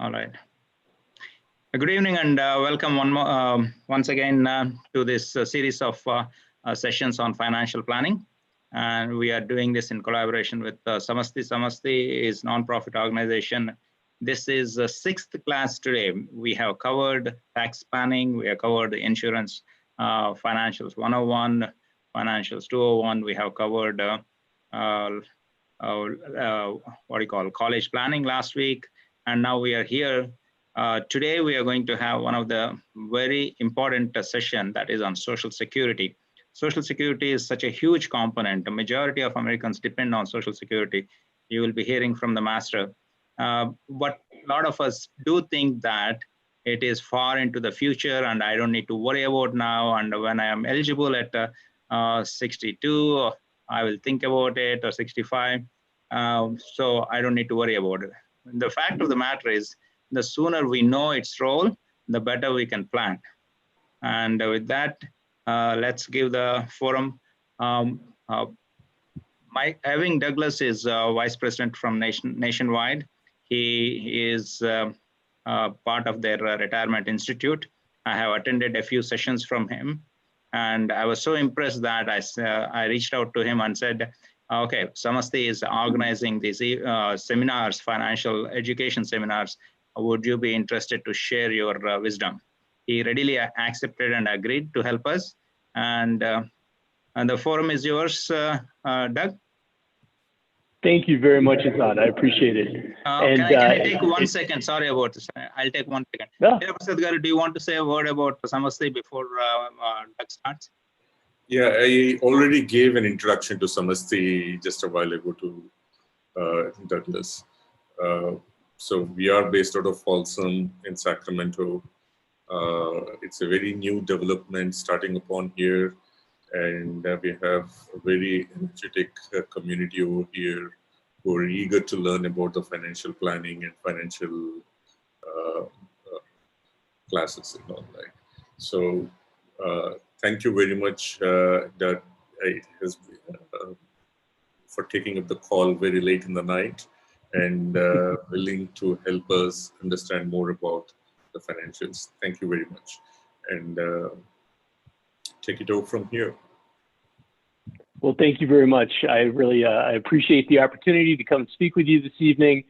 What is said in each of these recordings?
All right. Good evening and welcome once again to this series of sessions on financial planning. And we are doing this in collaboration with Samasti. Samasti is a non-profit organization. This is the sixth class today. We have covered tax planning. We have covered the insurance, financials 101, financials 201. We have covered college planning last week. And now we are here. Today, we are going to have one of the very important session that is on Social Security. Social Security is such a huge component. The majority of Americans depend on Social Security. You will be hearing from the master. But a lot of us do think that it is far into the future and I don't need to worry about now. And when I am eligible at 62, I will think about it, or 65. So I don't need to worry about it. The fact of the matter is, the sooner we know its role, the better we can plan. And with that, let's give the forum. Ewing Douglas is Vice President from Nationwide. He is part of their Retirement Institute. I have attended a few sessions from him. And I was so impressed that I reached out to him and said, okay, Samasti is organizing these seminars, financial education seminars. Would you be interested to share your wisdom? He readily accepted and agreed to help us. And the forum is yours, Doug. Thank you very much, Azad. I appreciate it. Can I take 1 second? Sorry about this. I'll take 1 second. Yeah. Do you want to say a word about Samasti before Doug starts? Yeah, I already gave an introduction to Samasti just a while ago to Douglas. So we are based out of Folsom in Sacramento. It's a very new development starting upon here. And we have a very energetic community over here who are eager to learn about the financial planning and financial classes and all that. So thank you very much, Doug, for taking up the call very late in the night and willing to help us understand more about the financials. Thank you very much. And take it over from here. Well, thank you very much. I really I appreciate the opportunity to come and speak with you this evening.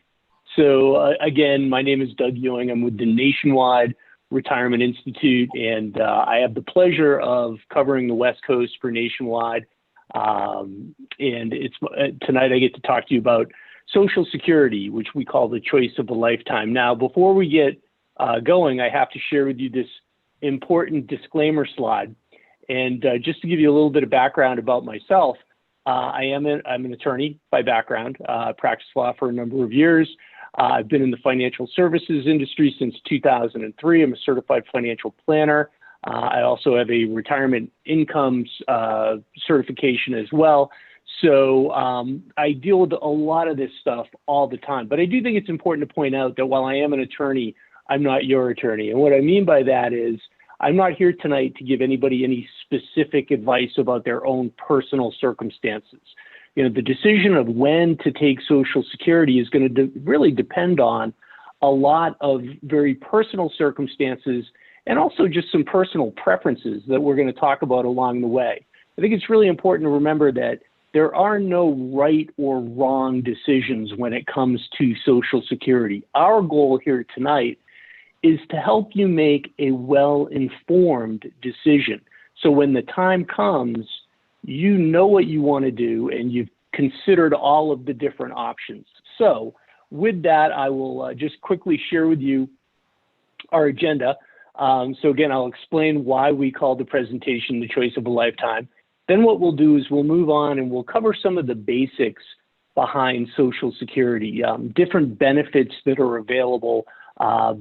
So again, my name is Doug Ewing. I'm with the Nationwide Retirement Institute, and I have the pleasure of covering the West Coast for Nationwide. And it's tonight I get to talk to you about Social Security, which we call the choice of a lifetime. Now, before we get going, I have to share with you this important disclaimer slide. And just to give you a little bit of background about myself, I'm an attorney by background, practiced law for a number of years. I've been in the financial services industry since 2003. I'm a certified financial planner. I also have a retirement incomes certification as well. So I deal with a lot of this stuff all the time. But I do think it's important to point out that while I am an attorney, I'm not your attorney. And what I mean by that is I'm not here tonight to give anybody any specific advice about their own personal circumstances. You know, the decision of when to take Social Security is going to really depend on a lot of very personal circumstances and also just some personal preferences that we're going to talk about along the way. I think it's really important to remember that there are no right or wrong decisions when it comes to Social Security. Our goal here tonight is to help you make a well-informed decision. So when the time comes, you know what you want to do and you've considered all of the different options. So with that, I will just quickly share with you our agenda. So again, I'll explain why we call the presentation the choice of a lifetime. Then what we'll do is we'll move on and we'll cover some of the basics behind Social Security, different benefits that are available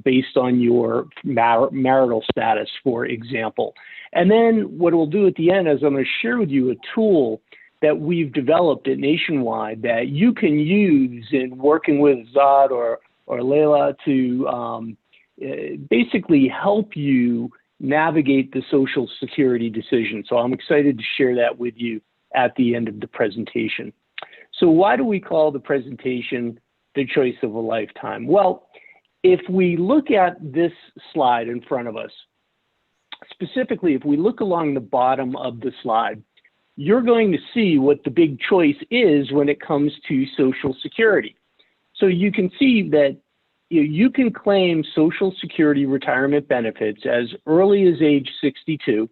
based on your marital status, for example. And then what we'll do at the end is I'm going to share with you a tool that we've developed at Nationwide that you can use in working with Zad or Leila to basically help you navigate the Social Security decision. So I'm excited to share that with you at the end of the presentation. So why do we call the presentation the choice of a lifetime? Well, if we look at this slide in front of us, specifically, if we look along the bottom of the slide, you're going to see what the big choice is when it comes to Social Security. So you can see that you can claim Social Security retirement benefits as early as age 62,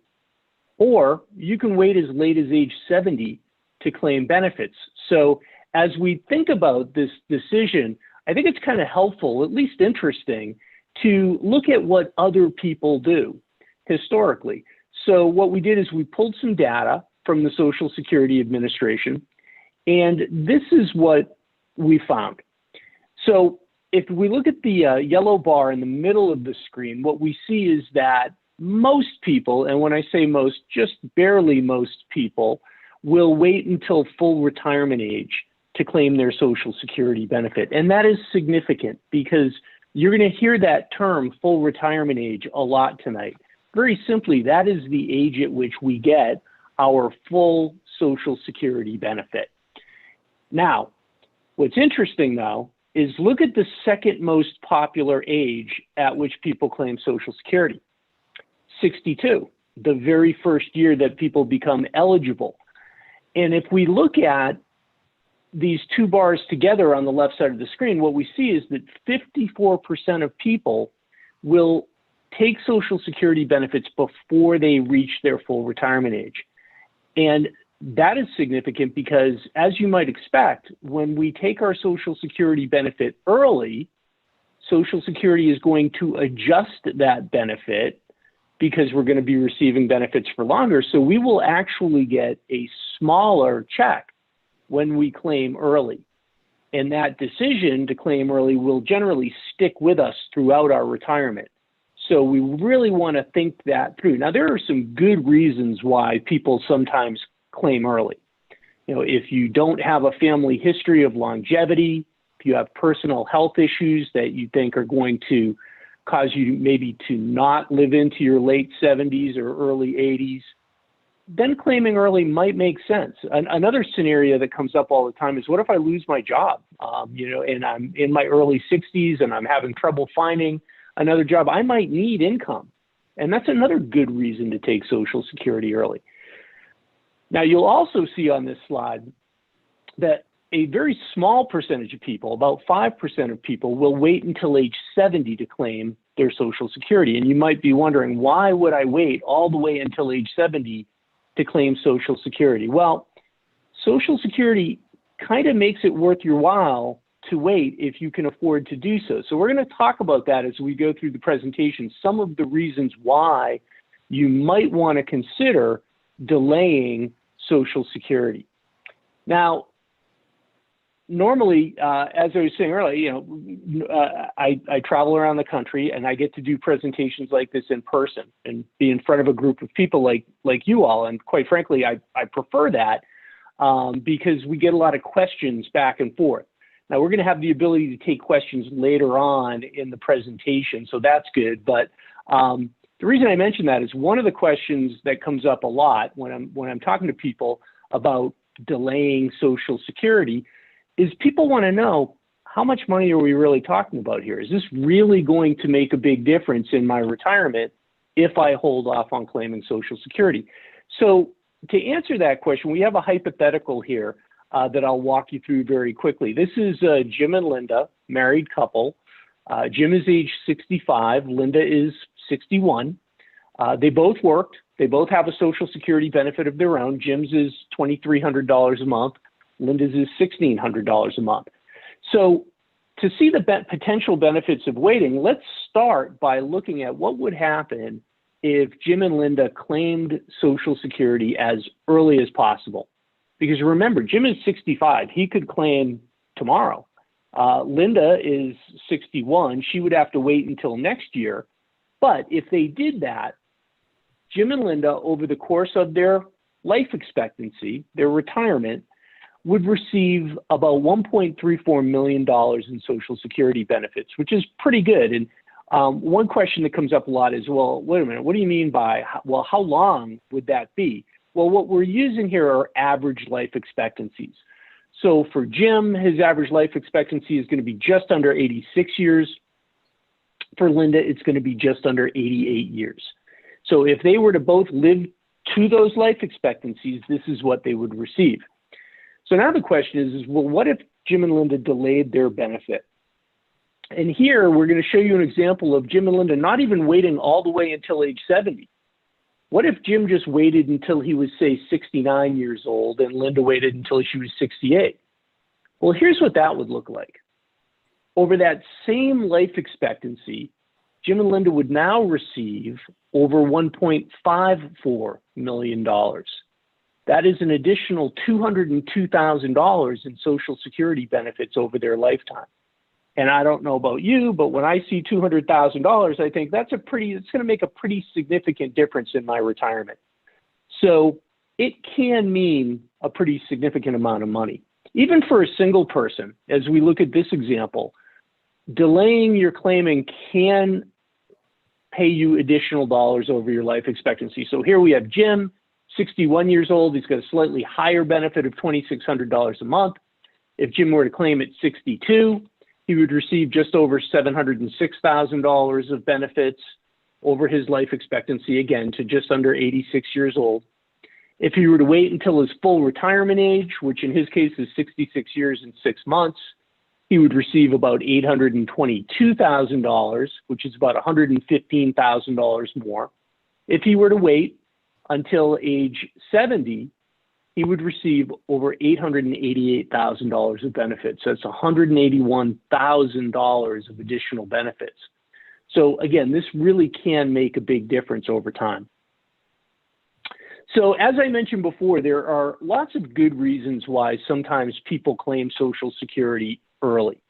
or you can wait as late as age 70 to claim benefits. So as we think about this decision, I think it's kind of helpful, at least interesting, to look at what other people do historically. So what we did is we pulled some data from the Social Security Administration, and this is what we found. So if we look at the yellow bar in the middle of the screen, what we see is that most people, and when I say most, just barely most people, will wait until full retirement age to claim their Social Security benefit. And that is significant because you're going to hear that term, full retirement age, a lot tonight. Very simply, that is the age at which we get our full Social Security benefit. Now, what's interesting though, is look at the second most popular age at which people claim Social Security. 62, the very first year that people become eligible. And if we look at these two bars together on the left side of the screen, what we see is that 54% of people will take Social Security benefits before they reach their full retirement age. And that is significant because, as you might expect, when we take our Social Security benefit early, Social Security is going to adjust that benefit because we're going to be receiving benefits for longer. So we will actually get a smaller check when we claim early. And that decision to claim early will generally stick with us throughout our retirement. So we really want to think that through. Now, there are some good reasons why people sometimes claim early. You know, if you don't have a family history of longevity, if you have personal health issues that you think are going to cause you maybe to not live into your late 70s or early 80s, then claiming early might make sense. Another scenario that comes up all the time is, what if I lose my job, and I'm in my early 60s and I'm having trouble finding another job? I might need income. And that's another good reason to take Social Security early. Now, you'll also see on this slide that a very small percentage of people, about 5% of people, will wait until age 70 to claim their Social Security. And you might be wondering, why would I wait all the way until age 70 to claim Social Security? Well, Social Security kind of makes it worth your while to wait if you can afford to do so. So we're going to talk about that as we go through the presentation, some of the reasons why you might want to consider delaying Social Security. Now, normally, as I was saying earlier, I travel around the country and I get to do presentations like this in person and be in front of a group of people like you all. And quite frankly, I prefer that because we get a lot of questions back and forth. Now, we're going to have the ability to take questions later on in the presentation, so that's good. But the reason I mention that is one of the questions that comes up a lot when I'm talking to people about delaying Social Security is people want to know, how much money are we really talking about here? Is this really going to make a big difference in my retirement if I hold off on claiming Social Security? So to answer that question, we have a hypothetical here that I'll walk you through very quickly. This is Jim and Linda, married couple. Jim is age 65, Linda is 61. They both worked. They both have a Social Security benefit of their own. Jim's is $2,300 a month. Linda's is $1,600 a month. So to see the potential benefits of waiting, let's start by looking at what would happen if Jim and Linda claimed Social Security as early as possible. Because remember, Jim is 65. He could claim tomorrow. Linda is 61. She would have to wait until next year. But if they did that, Jim and Linda, over the course of their life expectancy, their retirement, would receive about $1.34 million in Social Security benefits, which is pretty good. And one question that comes up a lot is, well, wait a minute, what do you mean by, well, how long would that be? Well, what we're using here are average life expectancies. So for Jim, his average life expectancy is going to be just under 86 years. For Linda, it's going to be just under 88 years. So if they were to both live to those life expectancies, this is what they would receive. So now the question is well, what if Jim and Linda delayed their benefit? And here we're going to show you an example of Jim and Linda not even waiting all the way until age 70. What if Jim just waited until he was, say, 69 years old and Linda waited until she was 68? Well, here's what that would look like. Over that same life expectancy, Jim and Linda would now receive over $1.54 million. That is an additional $202,000 in Social Security benefits over their lifetime. And I don't know about you, but when I see $200,000, I think it's going to make a pretty significant difference in my retirement. So it can mean a pretty significant amount of money. Even for a single person, as we look at this example, delaying your claiming can pay you additional dollars over your life expectancy. So here we have Jim, 61 years old. He's got a slightly higher benefit of $2,600 a month. If Jim were to claim at 62, he would receive just over $706,000 of benefits over his life expectancy, again, to just under 86 years old. If he were to wait until his full retirement age, which in his case is 66 years and 6 months, he would receive about $822,000, which is about $115,000 more. If he were to wait until age 70, he would receive over $888,000 of benefits. That's $181,000 of additional benefits. So again, this really can make a big difference over time. So as I mentioned before, there are lots of good reasons why sometimes people claim Social Security early.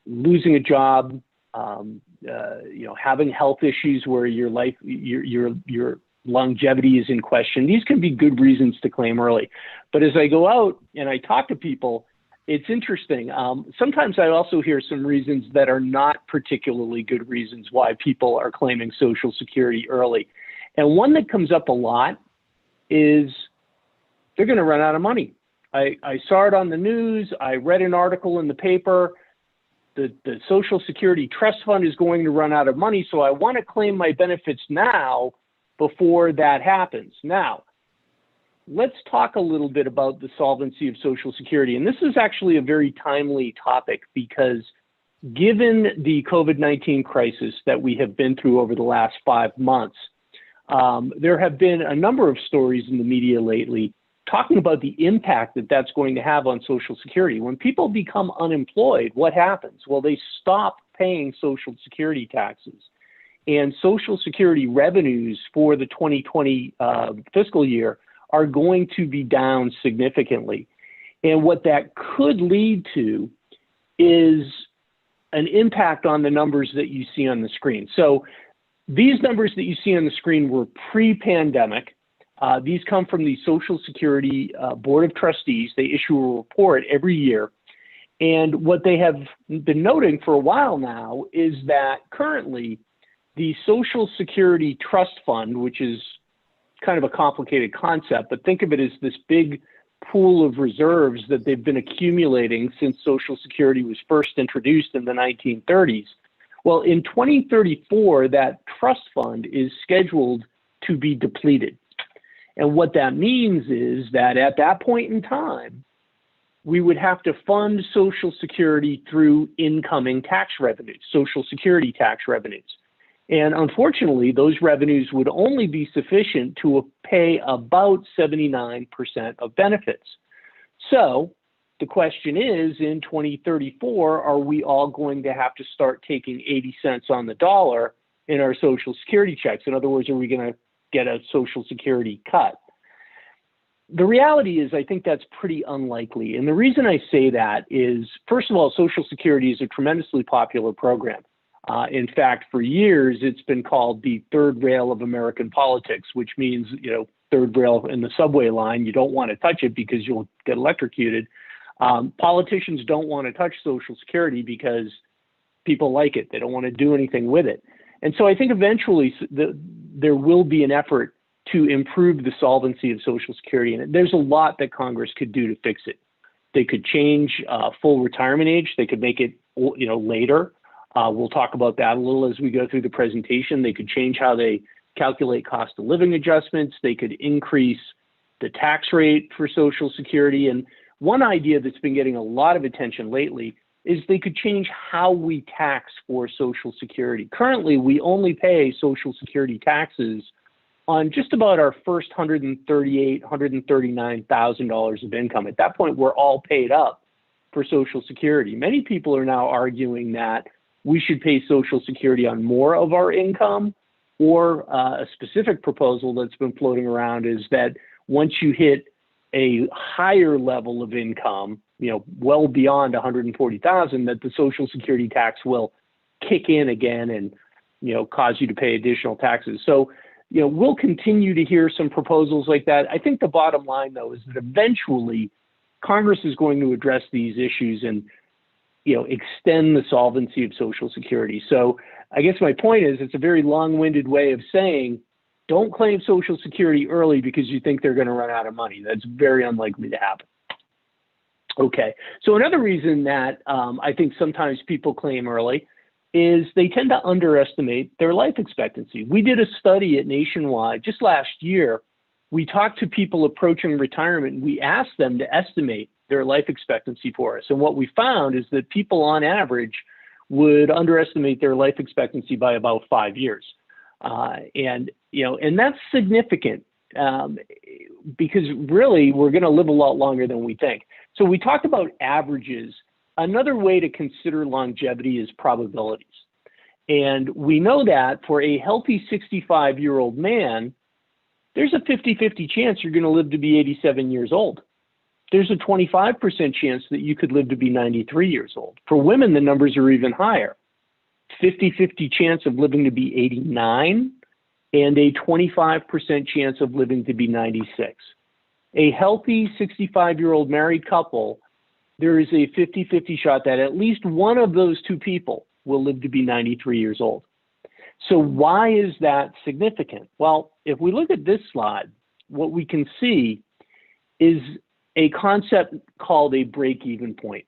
Losing a job, having health issues where your longevity is in question. These can be good reasons to claim early. But as I go out and I talk to people, it's interesting. Sometimes I also hear some reasons that are not particularly good reasons why people are claiming Social Security early. And one that comes up a lot is they're going to run out of money. I saw it on the news. I read an article in the paper. The Social Security Trust Fund is going to run out of money, so I want to claim my benefits now before that happens. Now, let's talk a little bit about the solvency of Social Security. And this is actually a very timely topic because given the COVID-19 crisis that we have been through over the last 5 months, there have been a number of stories in the media lately talking about the impact that that's going to have on Social Security. When people become unemployed, what happens? Well, they stop paying Social Security taxes. And Social Security revenues for the 2020 fiscal year are going to be down significantly. And what that could lead to is an impact on the numbers that you see on the screen. So these numbers that you see on the screen were pre-pandemic. These come from the Social Security Board of Trustees. They issue a report every year. And what they have been noting for a while now is that currently the Social Security Trust Fund, which is kind of a complicated concept, but think of it as this big pool of reserves that they've been accumulating since Social Security was first introduced in the 1930s. Well, in 2034, that trust fund is scheduled to be depleted. And what that means is that at that point in time, we would have to fund Social Security through incoming tax revenues, Social Security tax revenues. And unfortunately, those revenues would only be sufficient to pay about 79% of benefits. So the question is, in 2034, are we all going to have to start taking 80 cents on the dollar in our Social Security checks? In other words, are we going to get a Social Security cut? The reality is, I think that's pretty unlikely. And the reason I say that is, first of all, Social Security is a tremendously popular program. In fact, for years, it's been called the third rail of American politics, which means, third rail in the subway line. You don't want to touch it because you'll get electrocuted. Politicians don't want to touch Social Security because people like it. They don't want to do anything with it. And so I think eventually there will be an effort to improve the solvency of Social Security. And there's a lot that Congress could do to fix it. They could change full retirement age. They could make it, later. We'll talk about that a little as we go through the presentation. They could change how they calculate cost of living adjustments. They could increase the tax rate for Social Security. And one idea that's been getting a lot of attention lately is they could change how we tax for Social Security. Currently, we only pay Social Security taxes on just about our first $138,000, $139,000 of income. At that point, we're all paid up for Social Security. Many people are now arguing that we should pay Social Security on more of our income, or a specific proposal that's been floating around is that once you hit a higher level of income, well beyond 140,000, that the Social Security tax will kick in again and, cause you to pay additional taxes. So, we'll continue to hear some proposals like that. I think the bottom line, though, is that eventually Congress is going to address these issues and, extend the solvency of Social Security. So I guess my point is, it's a very long-winded way of saying, don't claim Social Security early because you think they're going to run out of money. That's very unlikely to happen. Okay, so another reason that I think sometimes people claim early is they tend to underestimate their life expectancy. We did a study at Nationwide just last year. We talked to people approaching retirement, and we asked them to estimate their life expectancy for us. And what we found is that people on average would underestimate their life expectancy by about 5 years. And that's significant because really we're going to live a lot longer than we think. So we talked about averages. Another way to consider longevity is probabilities. And we know that for a healthy 65-year-old man, there's a 50-50 chance you're going to live to be 87 years old. There's a 25% chance that you could live to be 93 years old. For women, the numbers are even higher. 50-50 chance of living to be 89 and a 25% chance of living to be 96. A healthy 65-year-old married couple, there is a 50-50 shot that at least one of those two people will live to be 93 years old. So why is that significant? Well, if we look at this slide, what we can see is a concept called a break-even point.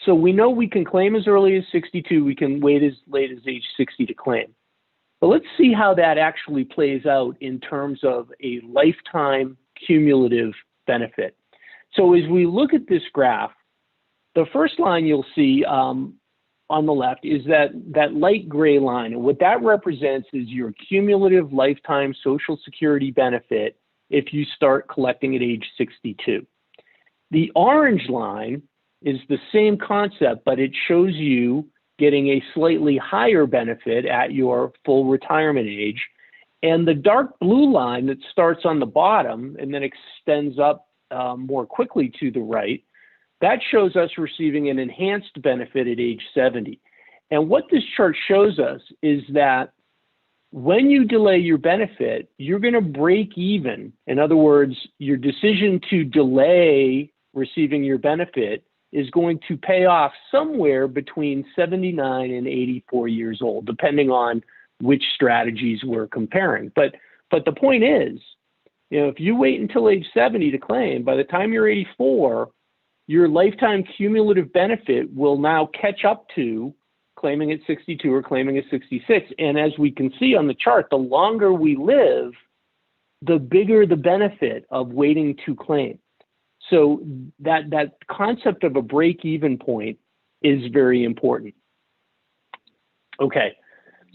So we know we can claim as early as 62, we can wait as late as age 60 to claim. But let's see how that actually plays out in terms of a lifetime cumulative benefit. So as we look at this graph, the first line you'll see on the left is that light gray line. And what that represents is your cumulative lifetime Social Security benefit if you start collecting at age 62. The orange line is the same concept, but it shows you getting a slightly higher benefit at your full retirement age. And the dark blue line that starts on the bottom and then extends up more quickly to the right, that shows us receiving an enhanced benefit at age 70. And what this chart shows us is that when you delay your benefit, you're going to break even. In other words, your decision to delay receiving your benefit is going to pay off somewhere between 79 and 84 years old, depending on which strategies we're comparing. But the point is, if you wait until age 70 to claim, by the time you're 84, your lifetime cumulative benefit will now catch up to claiming at 62 or claiming at 66. And as we can see on the chart, the longer we live, the bigger the benefit of waiting to claim. So that concept of a break-even point is very important. Okay,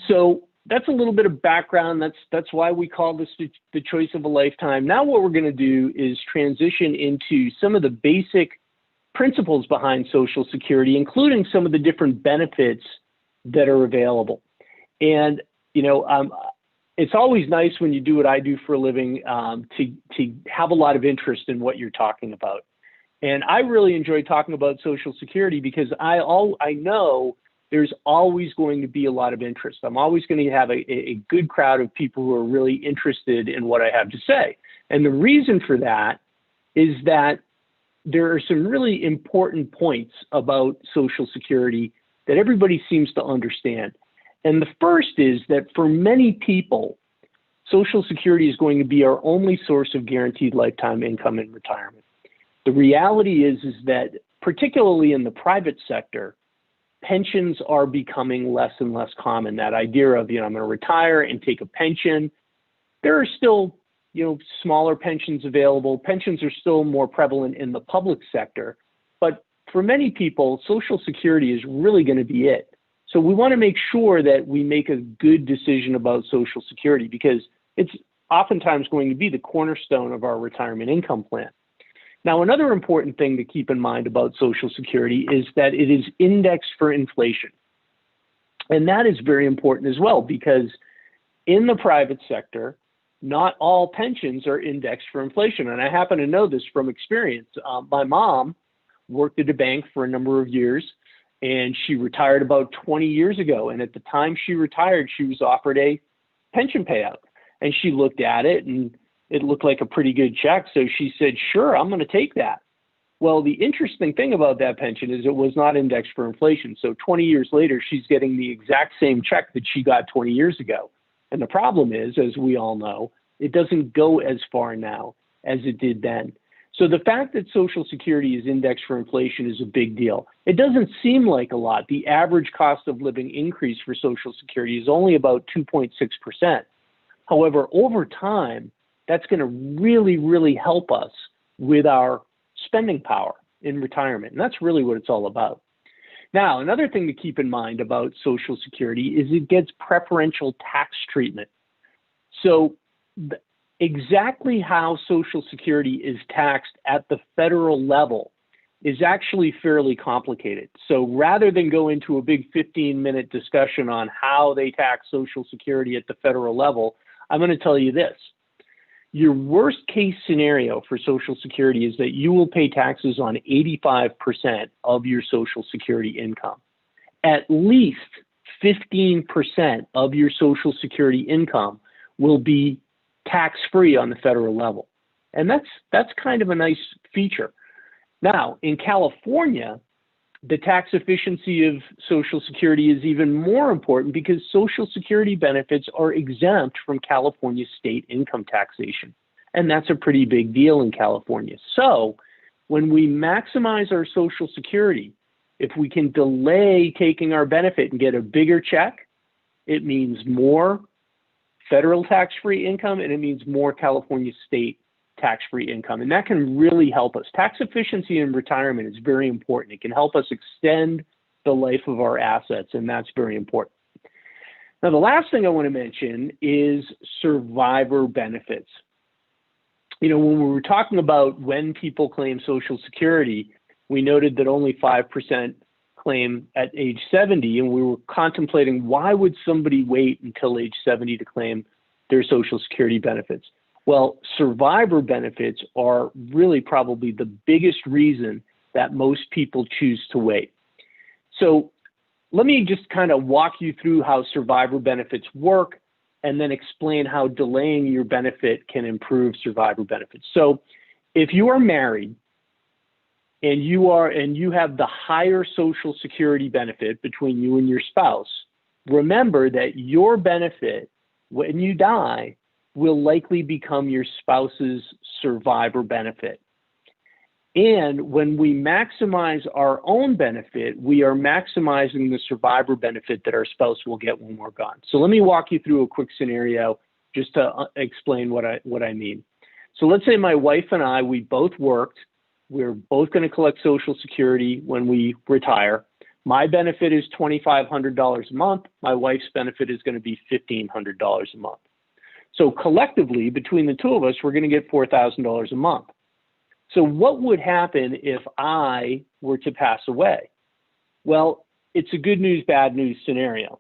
so that's a little bit of background. That's why we call this the choice of a lifetime. Now what we're going to do is transition into some of the basic principles behind Social Security, including some of the different benefits that are available. And, it's always nice when you do what I do for a living to have a lot of interest in what you're talking about. And I really enjoy talking about Social Security because I know there's always going to be a lot of interest. I'm always going to have a good crowd of people who are really interested in what I have to say. And the reason for that is that there are some really important points about Social Security that everybody seems to understand. And the first is that for many people, Social Security is going to be our only source of guaranteed lifetime income in retirement. The reality is that particularly in the private sector, pensions are becoming less and less common. That idea of, I'm going to retire and take a pension. There are still, smaller pensions available. Pensions are still more prevalent in the public sector. But for many people, Social Security is really going to be it. So we want to make sure that we make a good decision about Social Security, because it's oftentimes going to be the cornerstone of our retirement income plan. Now, another important thing to keep in mind about Social Security is that it is indexed for inflation. And that is very important as well, because in the private sector, not all pensions are indexed for inflation. And I happen to know this from experience. My mom worked at a bank for a number of years, and she retired about 20 years ago. And at the time she retired, she was offered a pension payout. And she looked at it, and it looked like a pretty good check. So she said, sure, I'm going to take that. Well, the interesting thing about that pension is it was not indexed for inflation. So 20 years later, she's getting the exact same check that she got 20 years ago. And the problem is, as we all know, it doesn't go as far now as it did then. So the fact that Social Security is indexed for inflation is a big deal. It doesn't seem like a lot. The average cost of living increase for Social Security is only about 2.6%. However, over time, that's going to really, really help us with our spending power in retirement. And that's really what it's all about. Now, another thing to keep in mind about Social Security is it gets preferential tax treatment. So exactly how Social Security is taxed at the federal level is actually fairly complicated. So rather than go into a big 15-minute discussion on how they tax Social Security at the federal level, I'm going to tell you this. Your worst case scenario for Social Security is that you will pay taxes on 85% of your Social Security income. At least 15% of your Social Security income will be tax-free on the federal level. And that's kind of a nice feature. Now, in California, the tax efficiency of Social Security is even more important because Social Security benefits are exempt from California state income taxation. And that's a pretty big deal in California. So when we maximize our Social Security, if we can delay taking our benefit and get a bigger check, it means more federal tax-free income, and it means more California state tax-free income. And that can really help us. Tax efficiency in retirement is very important. It can help us extend the life of our assets, and that's very important. Now, the last thing I want to mention is survivor benefits. When we were talking about when people claim Social Security, we noted that only 5% claim at age 70, and we were contemplating why would somebody wait until age 70 to claim their Social Security benefits? Well, survivor benefits are really probably the biggest reason that most people choose to wait. So let me just kind of walk you through how survivor benefits work and then explain how delaying your benefit can improve survivor benefits. So if you are married and you have the higher Social Security benefit between you and your spouse, remember that your benefit when you die will likely become your spouse's survivor benefit. And when we maximize our own benefit, we are maximizing the survivor benefit that our spouse will get when we're gone. So let me walk you through a quick scenario just to explain what I mean. So let's say my wife and I, we both worked. We're both going to collect Social Security when we retire. My benefit is $2,500 a month. My wife's benefit is going to be $1,500 a month. So collectively, between the two of us, we're going to get $4,000 a month. So what would happen if I were to pass away? Well, it's a good news, bad news scenario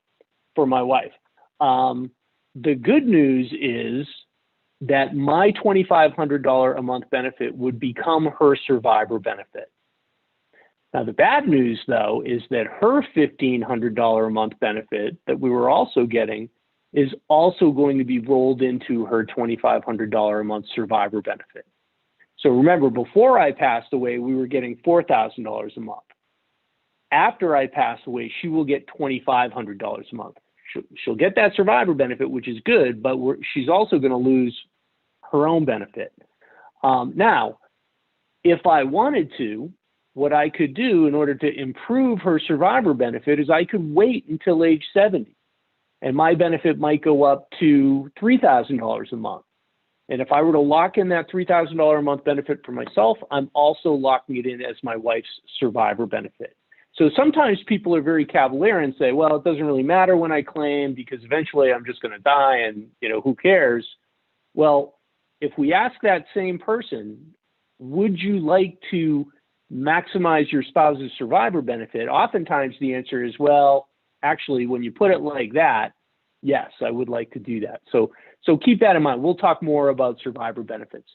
for my wife. The good news is that my $2,500 a month benefit would become her survivor benefit. Now, the bad news, though, is that her $1,500 a month benefit that we were also getting is also going to be rolled into her $2,500 a month survivor benefit. So remember, before I passed away, we were getting $4,000 a month. After I pass away, she will get $2,500 a month. She'll get that survivor benefit, which is good, but she's also going to lose her own benefit. Now, if I wanted to, what I could do in order to improve her survivor benefit is I could wait until age 70. And my benefit might go up to $3,000 a month. And if I were to lock in that $3,000 a month benefit for myself, I'm also locking it in as my wife's survivor benefit. So sometimes people are very cavalier and say, well, it doesn't really matter when I claim because eventually I'm just going to die and, who cares? Well, if we ask that same person, would you like to maximize your spouse's survivor benefit? Oftentimes the answer is, well, actually, when you put it like that, yes, I would like to do that. So keep that in mind. We'll talk more about survivor benefits.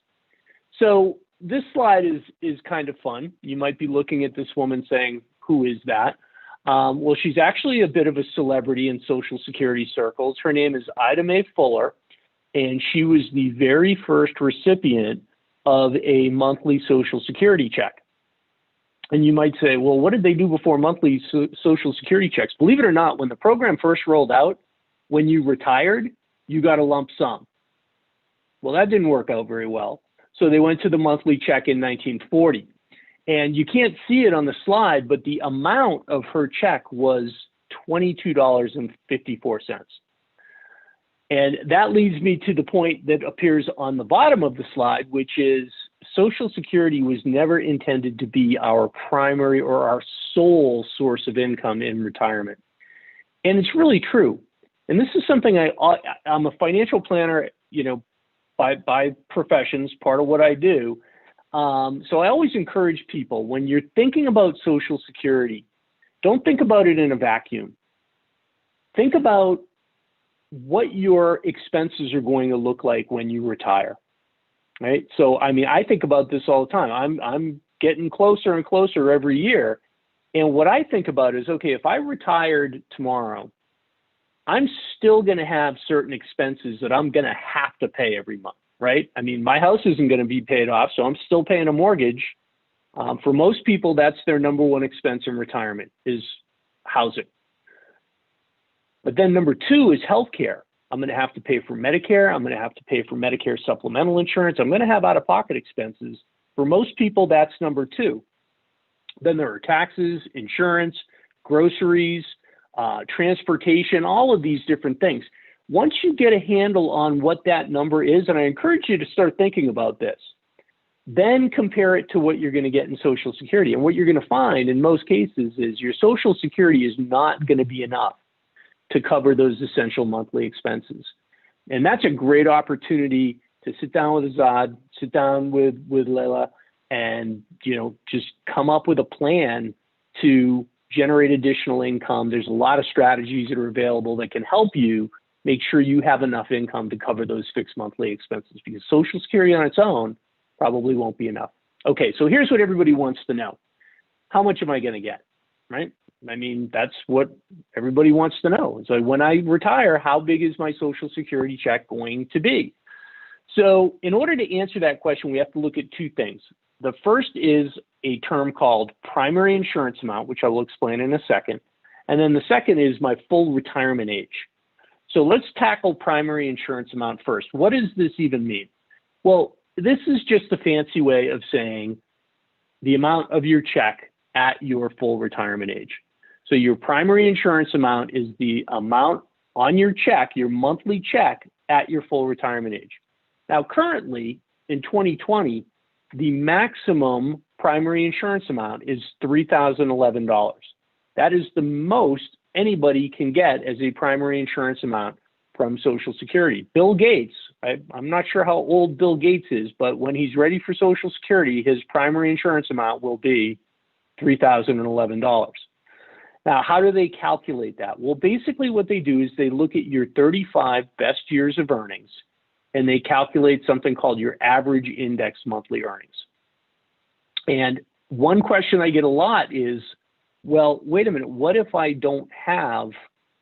So this slide is kind of fun. You might be looking at this woman saying, who is that? Well, she's actually a bit of a celebrity in Social Security circles. Her name is Ida Mae Fuller, and she was the very first recipient of a monthly Social Security check. And you might say, well, what did they do before monthly Social Security checks? Believe it or not, when the program first rolled out, when you retired, you got a lump sum. Well, that didn't work out very well. So they went to the monthly check in 1940. And you can't see it on the slide, but the amount of her check was $22.54. And that leads me to the point that appears on the bottom of the slide, which is Social Security was never intended to be our primary or our sole source of income in retirement. And it's really true. And this is something I'm a financial planner, by professions, part of what I do. So I always encourage people, when you're thinking about Social Security, don't think about it in a vacuum. Think about what your expenses are going to look like when you retire, right? So, I think about this all the time. I'm getting closer and closer every year. And what I think about is, okay, if I retired tomorrow, I'm still going to have certain expenses that I'm going to have to pay every month, right? My house isn't going to be paid off, so I'm still paying a mortgage. For most people, that's their number one expense in retirement is housing. But then number two is healthcare. I'm going to have to pay for Medicare. I'm going to have to pay for Medicare supplemental insurance. I'm going to have out-of-pocket expenses. For most people, that's number two. Then there are taxes, insurance, groceries, transportation, all of these different things. Once you get a handle on what that number is, and I encourage you to start thinking about this, then compare it to what you're going to get in Social Security. And what you're going to find in most cases is your Social Security is not going to be enough to cover those essential monthly expenses. And that's a great opportunity to sit down with Azad, sit down with Leila, and just come up with a plan to generate additional income. There's a lot of strategies that are available that can help you make sure you have enough income to cover those fixed monthly expenses, because Social Security on its own probably won't be enough. Okay, so here's what everybody wants to know. How much am I going to get, right? That's what everybody wants to know. So when I retire, how big is my Social Security check going to be? So in order to answer that question, we have to look at two things. The first is a term called primary insurance amount, which I will explain in a second. And then the second is my full retirement age. So let's tackle primary insurance amount first. What does this even mean? Well, this is just a fancy way of saying the amount of your check at your full retirement age. So your primary insurance amount is the amount on your check, your monthly check at your full retirement age. Now, currently in 2020, the maximum primary insurance amount is $3,011. That is the most anybody can get as a primary insurance amount from Social Security. Bill Gates, I'm not sure how old Bill Gates is, but when he's ready for Social Security, his primary insurance amount will be $3,011. Now, how do they calculate that? Well, basically what they do is they look at your 35 best years of earnings, and they calculate something called your average index monthly earnings. And one question I get a lot is, well, wait a minute, what if I don't have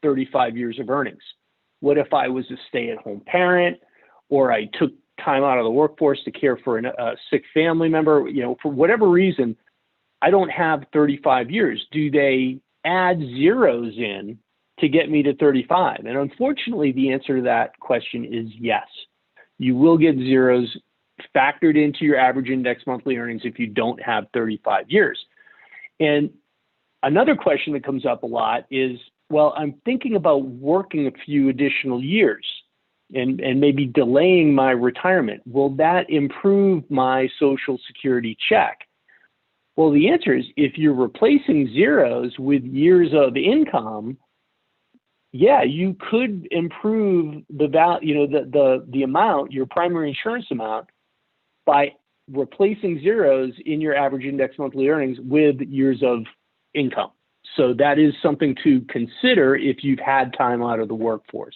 35 years of earnings? What if I was a stay-at-home parent, or I took time out of the workforce to care for a sick family member? For whatever reason, I don't have 35 years. Do they add zeros in to get me to 35? And unfortunately, the answer to that question is yes. You will get zeros factored into your average index monthly earnings if you don't have 35 years. And another question that comes up a lot is, well, I'm thinking about working a few additional years and maybe delaying my retirement. Will that improve my Social Security check? Well, the answer is, if you're replacing zeros with years of income, yeah, you could improve the value, the amount, your primary insurance amount, by replacing zeros in your average index monthly earnings with years of income. So that is something to consider if you've had time out of the workforce.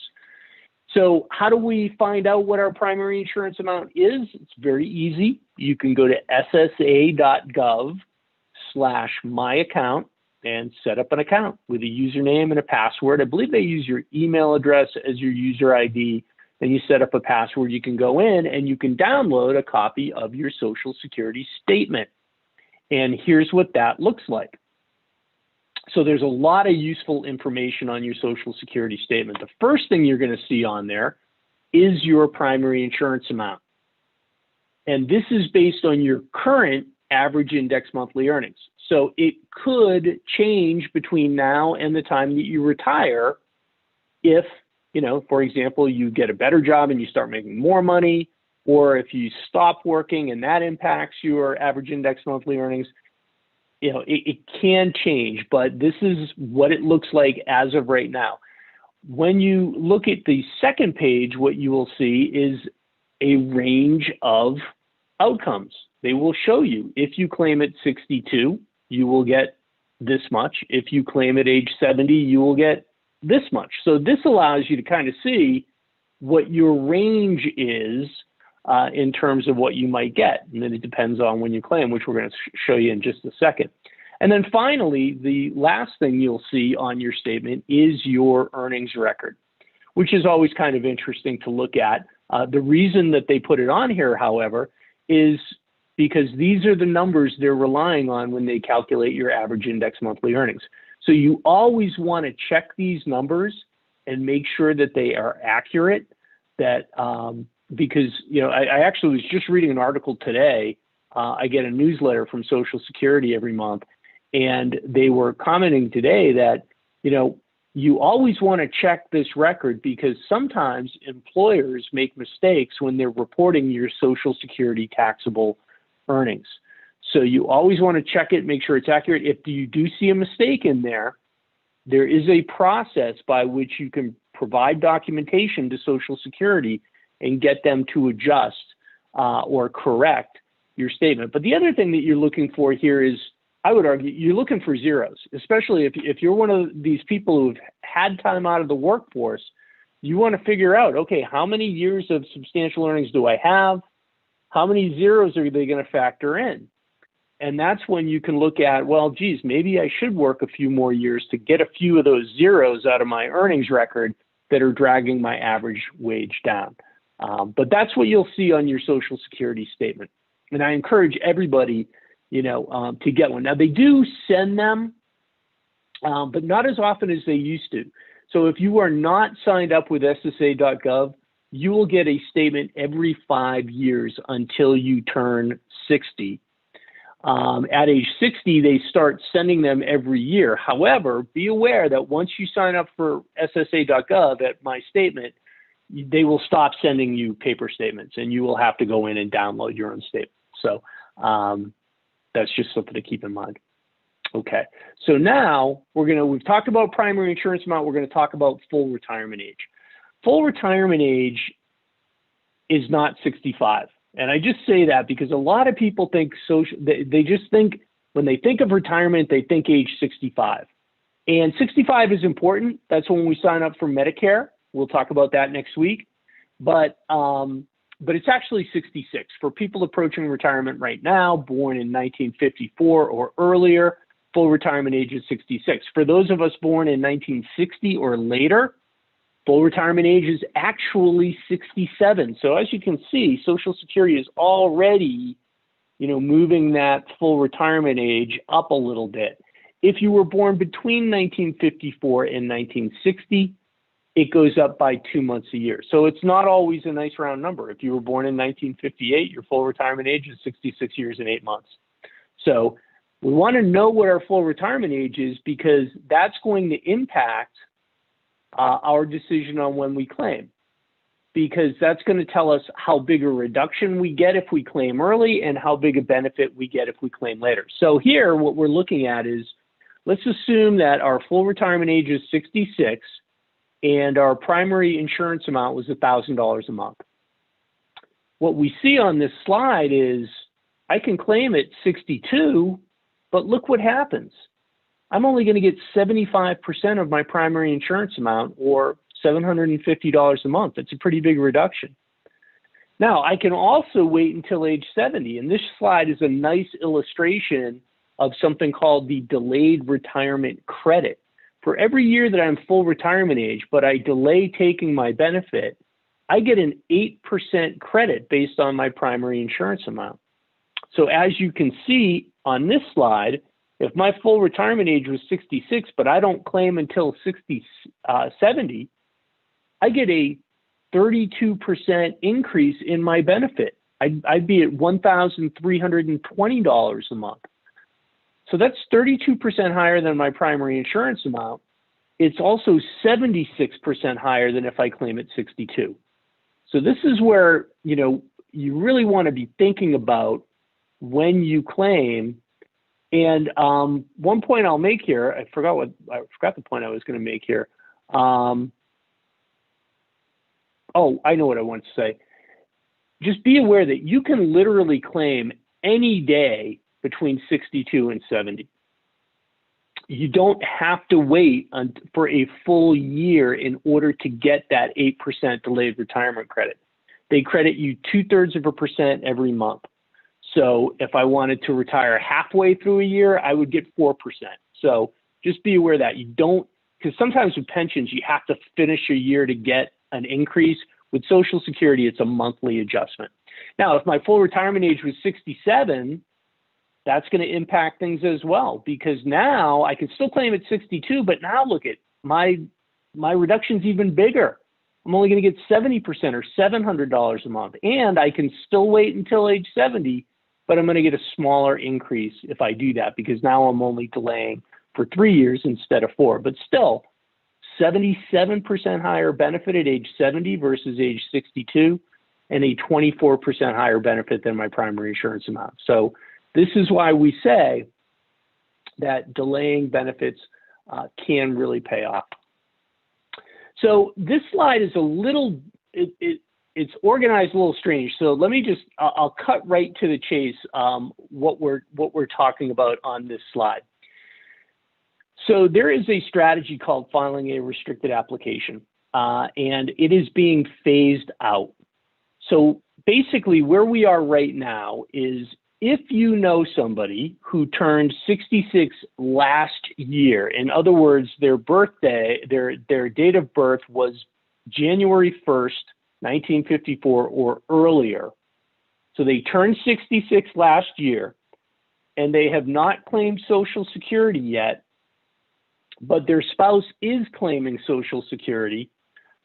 So how do we find out what our primary insurance amount is? It's very easy. You can go to ssa.gov/myaccount and set up an account with a username and a password. I believe they use your email address as your user ID. Then you set up a password. You can go in and you can download a copy of your Social Security statement. And here's what that looks like. So there's a lot of useful information on your Social Security statement. The first thing you're going to see on there is your primary insurance amount. And this is based on your current average index monthly earnings. So it could change between now and the time that you retire if, for example, you get a better job and you start making more money, or if you stop working and that impacts your average index monthly earnings. It can change, but this is what it looks like as of right now. When you look at the second page, what you will see is a range of outcomes. They will show you, if you claim at 62, you will get this much. If you claim at age 70, you will get this much. So this allows you to kind of see what your range is in terms of what you might get. And then it depends on when you claim, which we're going to show you in just a second. And then finally, the last thing you'll see on your statement is your earnings record, which is always kind of interesting to look at. The reason that they put it on here, however, is because these are the numbers they're relying on when they calculate your average index monthly earnings. So you always want to check these numbers and make sure that they are accurate, because I actually was just reading an article today. I get a newsletter from Social Security every month, and they were commenting today that you always want to check this record, because sometimes employers make mistakes when they're reporting your Social Security taxable earnings. So you always want to check it, make sure it's accurate. If you do see a mistake in there, there is a process by which you can provide documentation to Social Security and get them to adjust or correct your statement. But the other thing that you're looking for here is, I would argue, you're looking for zeros, especially if you're one of these people who've had time out of the workforce. You want to figure out, okay, how many years of substantial earnings do I have? How many zeros are they going to factor in? And that's when you can look at, well, geez, maybe I should work a few more years to get a few of those zeros out of my earnings record that are dragging my average wage down. But that's what you'll see on your Social Security statement. And I encourage everybody, to get one. Now, they do send them, but not as often as they used to. So if you are not signed up with SSA.gov, you will get a statement every 5 years until you turn 60. At age 60, they start sending them every year. However, be aware that once you sign up for SSA.gov at My Statement, they will stop sending you paper statements, and you will have to go in and download your own statement. So that's just something to keep in mind. Okay, so now we've talked about primary insurance amount. We're going to talk about full retirement age. Full retirement age is not 65. And I just say that because a lot of people think they just think, when they think of retirement, they think age 65. And 65 is important. That's when we sign up for Medicare. We'll talk about that next week. But it's actually 66. For people approaching retirement right now, born in 1954 or earlier, full retirement age is 66. For those of us born in 1960 or later, full retirement age is actually 67. So as you can see, Social Security is already, moving that full retirement age up a little bit. If you were born between 1954 and 1960, it goes up by 2 months a year. So it's not always a nice round number. If you were born in 1958, your full retirement age is 66 years and 8 months. So We want to know what our full retirement age is because that's going to impact our decision on when we claim, because that's going to tell us how big a reduction we get if we claim early and how big a benefit we get if we claim later. So here, what we're looking at is, let's assume that our full retirement age is 66 and our primary insurance amount was $1,000 a month. What we see on this slide is I can claim at 62, but look what happens. I'm only going to get 75% of my primary insurance amount, or $750 a month. That's a pretty big reduction. Now, I can also wait until age 70, and this slide is a nice illustration of something called the delayed retirement credit. For every year that I'm full retirement age, but I delay taking my benefit, I get an 8% credit based on my primary insurance amount. So as you can see on this slide, if my full retirement age was 66, but I don't claim until 70, I get a 32% increase in my benefit. I'd be at $1,320 a month. So that's 32% higher than my primary insurance amount. It's also 76% higher than if I claim at 62. So this is where, you really want to be thinking about when you claim. And one point I'll make here, I forgot the point I was going to make here. Oh, I know what I want to say. Just be aware that you can literally claim any day between 62 and 70. You don't have to wait for a full year in order to get that 8% delayed retirement credit. They credit you 0.2% every month. So if I wanted to retire halfway through a year, I would get 4%. So just be aware that you don't, because sometimes with pensions, you have to finish a year to get an increase. With Social Security, it's a monthly adjustment. Now, if my full retirement age was 67, that's going to impact things as well, because now I can still claim at 62, but now look at my reduction's even bigger. I'm only going to get 70% or $700 a month, and I can still wait until age 70, but I'm going to get a smaller increase if I do that, because now I'm only delaying for 3 years instead of 4. But still, 77% higher benefit at age 70 versus age 62, and a 24% higher benefit than my primary insurance amount. So this is why we say that delaying benefits can really pay off. So this slide is a little, it's organized a little strange. So let me just, I'll cut right to the chase what we're talking about on this slide. So there is a strategy called filing a restricted application, and it is being phased out. So basically where we are right now is, if you know somebody who turned 66 last year, in other words, their birthday, their date of birth was January 1st, 1954 or earlier. So they turned 66 last year and they have not claimed Social Security yet, but their spouse is claiming Social Security.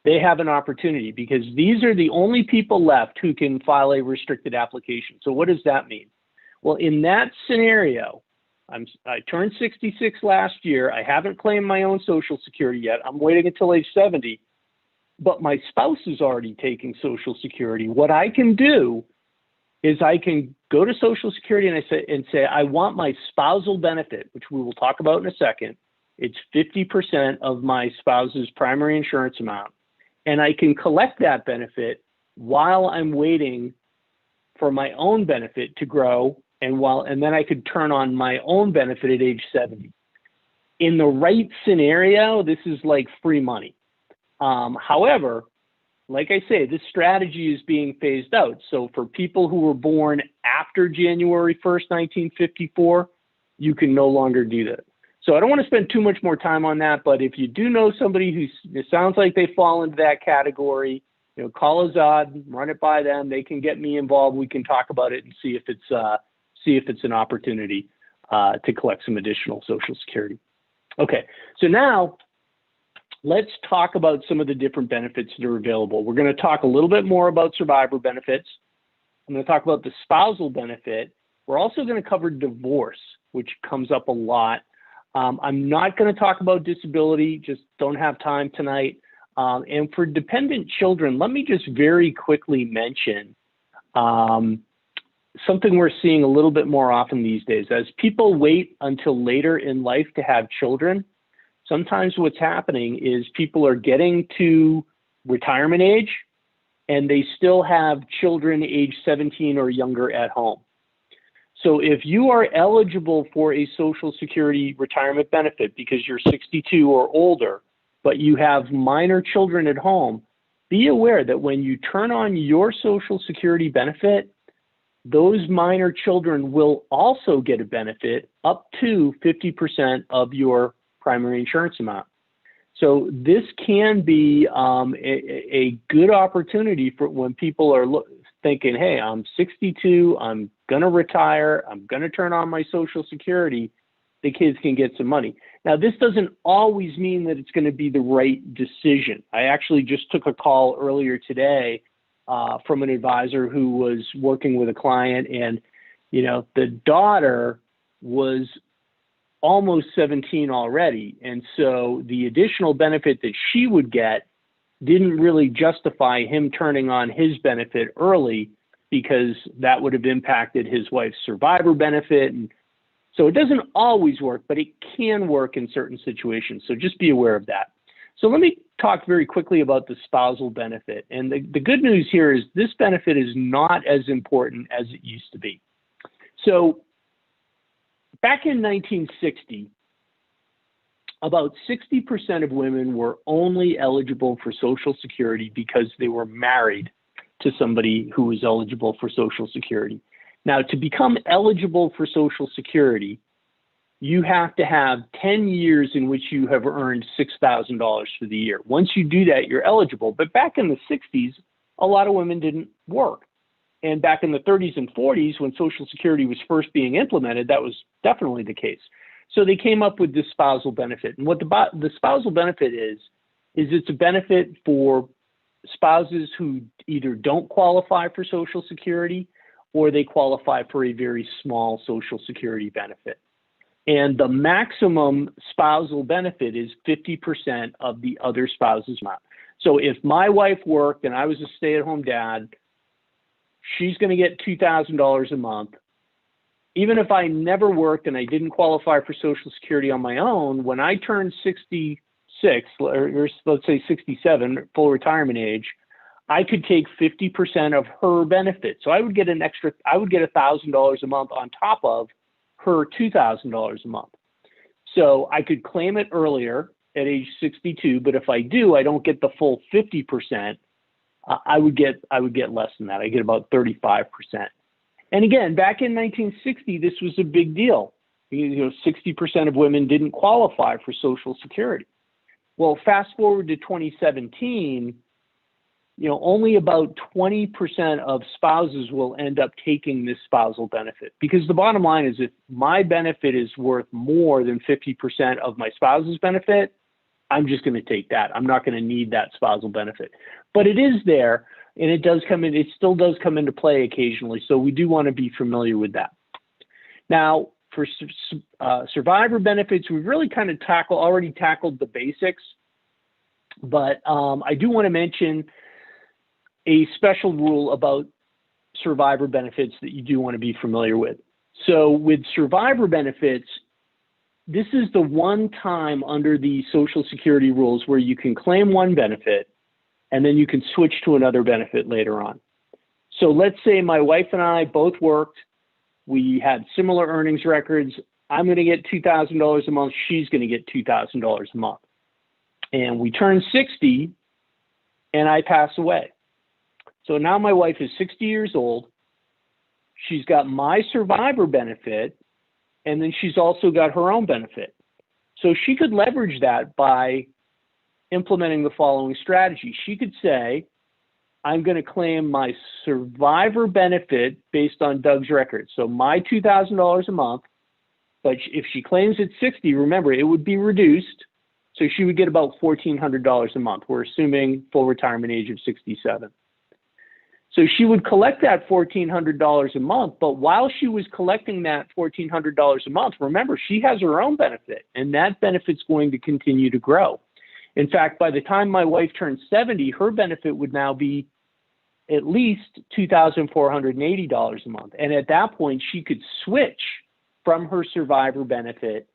They have an opportunity, because these are the only people left who can file a restricted application. So what does that mean? Well, in that scenario, I turned 66 last year. I haven't claimed my own Social Security yet. I'm waiting until age 70, but my spouse is already taking Social Security. What I can do is I can go to Social Security and say, I want my spousal benefit, which we will talk about in a second. It's 50% of my spouse's primary insurance amount. And I can collect that benefit while I'm waiting for my own benefit to grow, and then I could turn on my own benefit at age 70. In the right scenario, this is like free money. However, like I say, this strategy is being phased out. So for people who were born after January 1st, 1954, you can no longer do that. So I don't want to spend too much more time on that, but if you do know somebody who it sounds like they fall into that category, call Azad, run it by them. They can get me involved. We can talk about it and see if it's an opportunity to collect some additional Social Security. Okay, so now let's talk about some of the different benefits that are available. We're going to talk a little bit more about survivor benefits. I'm going to talk about the spousal benefit. We're also going to cover divorce. which comes up a lot. I'm not going to talk about disability, just don't have time tonight. And for dependent children, let me just very quickly mention something we're seeing a little bit more often these days. As people wait until later in life to have children, sometimes what's happening is people are getting to retirement age and they still have children age 17 or younger at home. So if you are eligible for a Social Security retirement benefit because you're 62 or older, but you have minor children at home, be aware that when you turn on your Social Security benefit, those minor children will also get a benefit up to 50% of your primary insurance amount. So this can be a good opportunity for when people are thinking, hey, I'm 62, I'm gonna retire, I'm gonna turn on my Social Security, the kids can get some money. Now, this doesn't always mean that it's gonna be the right decision. I actually just took a call earlier today from an advisor who was working with a client, and the daughter was almost 17 already, and so the additional benefit that she would get didn't really justify him turning on his benefit early, because that would have impacted his wife's survivor benefit. And so it doesn't always work, but it can work in certain situations, so just be aware of that. So let me talk very quickly about the spousal benefit. And the good news here is this benefit is not as important as it used to be. So back in 1960, about 60% of women were only eligible for Social Security because they were married to somebody who was eligible for Social Security. Now, to become eligible for Social Security, you have to have 10 years in which you have earned $6,000 for the year. Once you do that, you're eligible. But back in the 60s, a lot of women didn't work. And back in the 30s and 40s, when Social Security was first being implemented, that was definitely the case. So they came up with this spousal benefit. And what the spousal benefit is it's a benefit for spouses who either don't qualify for Social Security or they qualify for a very small Social Security benefit. And the maximum spousal benefit is 50% of the other spouse's amount. So if my wife worked and I was a stay-at-home dad, she's going to get $2,000 a month. Even if I never worked and I didn't qualify for Social Security on my own, when I turned 66, or let's say 67, full retirement age, I could take 50% of her benefit. So I would get $1,000 a month on top of her $2,000 a month. So I could claim it earlier at age 62, but if I do, I don't get the full 50%. I would get less than that. I get about 35%. And again, back in 1960, this was a big deal. 60% of women didn't qualify for Social Security. Well, fast forward to 2017, only about 20% of spouses will end up taking this spousal benefit, because the bottom line is if my benefit is worth more than 50% of my spouse's benefit, I'm just going to take that. I'm not going to need that spousal benefit. But it is there, and it still does come into play occasionally, so we do want to be familiar with that. Now, for survivor benefits, we've really kind of already tackled the basics, but I do want to mention a special rule about survivor benefits that you do want to be familiar with. So with survivor benefits, this is the one time under the Social Security rules where you can claim one benefit and then you can switch to another benefit later on. So let's say my wife and I both worked, we had similar earnings records. I'm going to get $2,000 a month, she's going to get $2,000 a month. And we turn 60 and I pass away. So now my wife is 60 years old. She's got my survivor benefit, and then she's also got her own benefit. So she could leverage that by implementing the following strategy. She could say, I'm going to claim my survivor benefit based on Doug's record. So my $2,000 a month, but if she claims at 60, remember, it would be reduced. So she would get about $1,400 a month. We're assuming full retirement age of 67. So she would collect that $1,400 a month, but while she was collecting that $1,400 a month, remember, she has her own benefit, and that benefit's going to continue to grow. In fact, by the time my wife turned 70, her benefit would now be at least $2,480 a month. And at that point, she could switch from her survivor benefit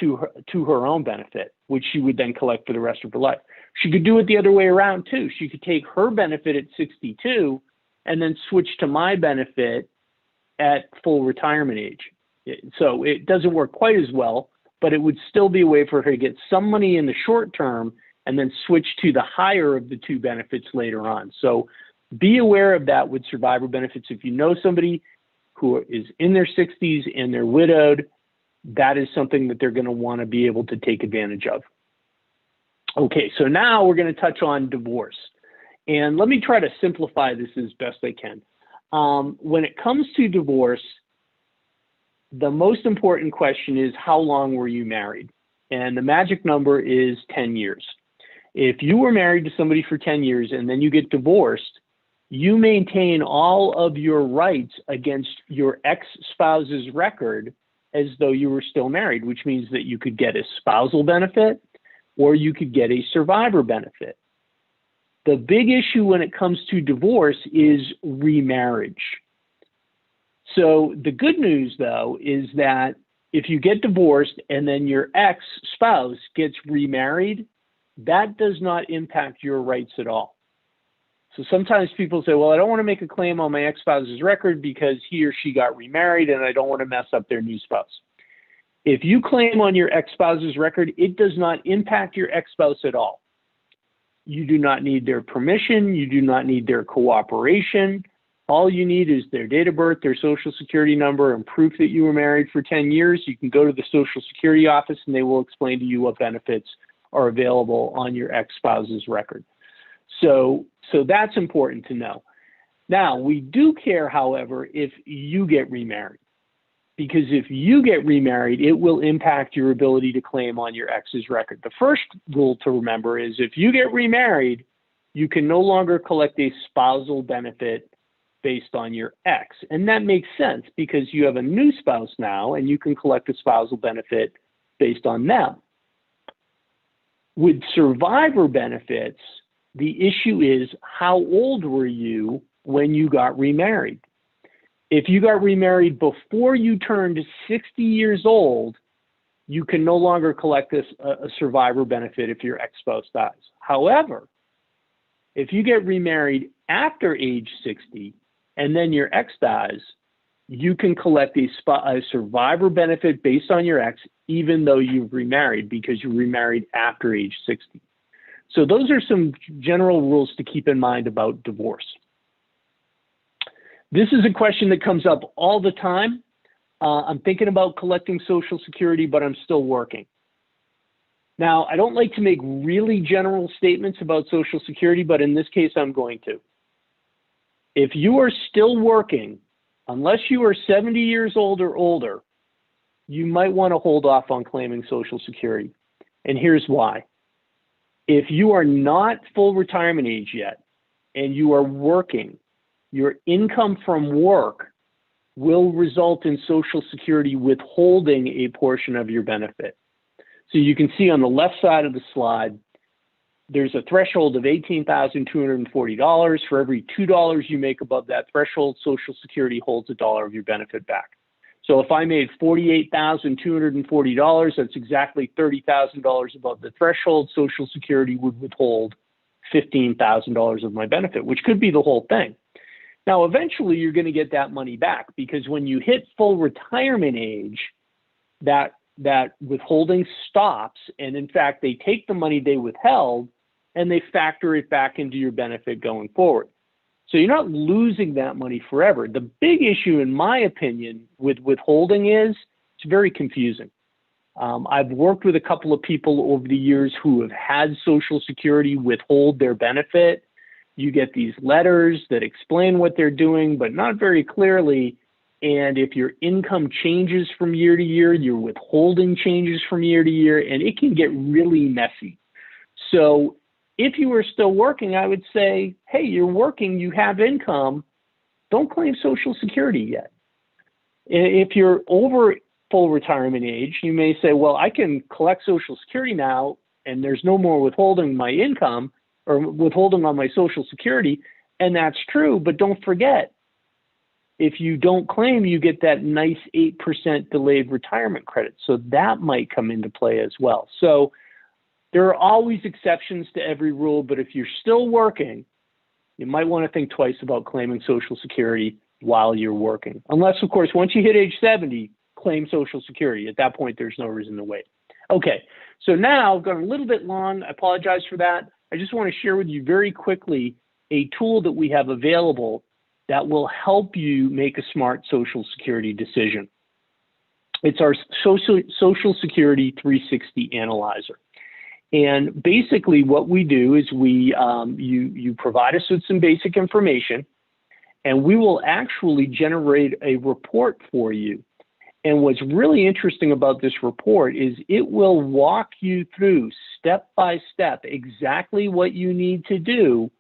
to her own benefit, which she would then collect for the rest of her life. She could do it the other way around too. She could take her benefit at 62 and then switch to my benefit at full retirement age. So it doesn't work quite as well, but it would still be a way for her to get some money in the short term and then switch to the higher of the two benefits later on. So be aware of that with survivor benefits. If you know somebody who is in their 60s and they're widowed, that is something that they're going to want to be able to take advantage of. Okay, so now we're going to touch on divorce. And let me try to simplify this as best I can. When it comes to divorce, the most important question is, how long were you married? And the magic number is 10 years. If you were married to somebody for 10 years and then you get divorced, you maintain all of your rights against your ex-spouse's record as though you were still married, which means that you could get a spousal benefit or you could get a survivor benefit. The big issue when it comes to divorce is remarriage. So the good news, though, is that if you get divorced and then your ex-spouse gets remarried, that does not impact your rights at all. So sometimes people say, well, I don't want to make a claim on my ex-spouse's record because he or she got remarried and I don't want to mess up their new spouse. If you claim on your ex-spouse's record, it does not impact your ex-spouse at all. You do not need their permission. You do not need their cooperation. All you need is their date of birth, their social security number, and proof that you were married for 10 years. You can go to the Social Security office and they will explain to you what benefits are available on your ex-spouse's record. So that's important to know. Now, we do care, however, if you get remarried, because if you get remarried, it will impact your ability to claim on your ex's record. The first rule to remember is if you get remarried, you can no longer collect a spousal benefit based on your ex. And that makes sense because you have a new spouse now and you can collect a spousal benefit based on them. With survivor benefits, the issue is, how old were you when you got remarried? If you got remarried before you turned 60 years old, you can no longer collect a survivor benefit if your ex-spouse dies. However, if you get remarried after age 60 and then your ex dies, you can collect a survivor benefit based on your ex, even though you've remarried, because you remarried after age 60. So those are some general rules to keep in mind about divorce. This is a question that comes up all the time. I'm thinking about collecting Social Security, but I'm still working. Now, I don't like to make really general statements about Social Security, but in this case, I'm going to. If you are still working, unless you are 70 years old or older, you might want to hold off on claiming Social Security. And here's why. If you are not full retirement age yet and you are working, your income from work will result in Social Security withholding a portion of your benefit. So you can see on the left side of the slide, there's a threshold of $18,240. For every $2 you make above that threshold, Social Security holds $1 of your benefit back. So if I made $48,240, that's exactly $30,000 above the threshold. Social Security would withhold $15,000 of my benefit, which could be the whole thing. Now, eventually, you're going to get that money back because when you hit full retirement age, that withholding stops. And in fact, they take the money they withheld and they factor it back into your benefit going forward. So you're not losing that money forever. The big issue, in my opinion, with withholding is it's very confusing. I've worked with a couple of people over the years who have had Social Security withhold their benefit. You get these letters that explain what they're doing, but not very clearly. And if your income changes from year to year, your withholding changes from year to year, and it can get really messy. So if you were still working, I would say, hey, you're working, you have income, don't claim Social Security yet. If you're over full retirement age, you may say, well, I can collect Social Security now, and there's no more withholding my income or withholding on my Social Security. And that's true, but don't forget, if you don't claim, you get that nice 8% delayed retirement credit. So that might come into play as well. So there are always exceptions to every rule, but if you're still working, you might want to think twice about claiming Social Security while you're working. Unless, of course, once you hit age 70, claim Social Security. At that point, there's no reason to wait. Okay, so now I've gone a little bit long. I apologize for that. I just want to share with you very quickly a tool that we have available that will help you make a smart Social Security decision. It's our Social Security 360 Analyzer. And basically what we do is you provide us with some basic information, and we will actually generate a report for you. And what's really interesting about this report is it will walk you through step by step exactly what you need to do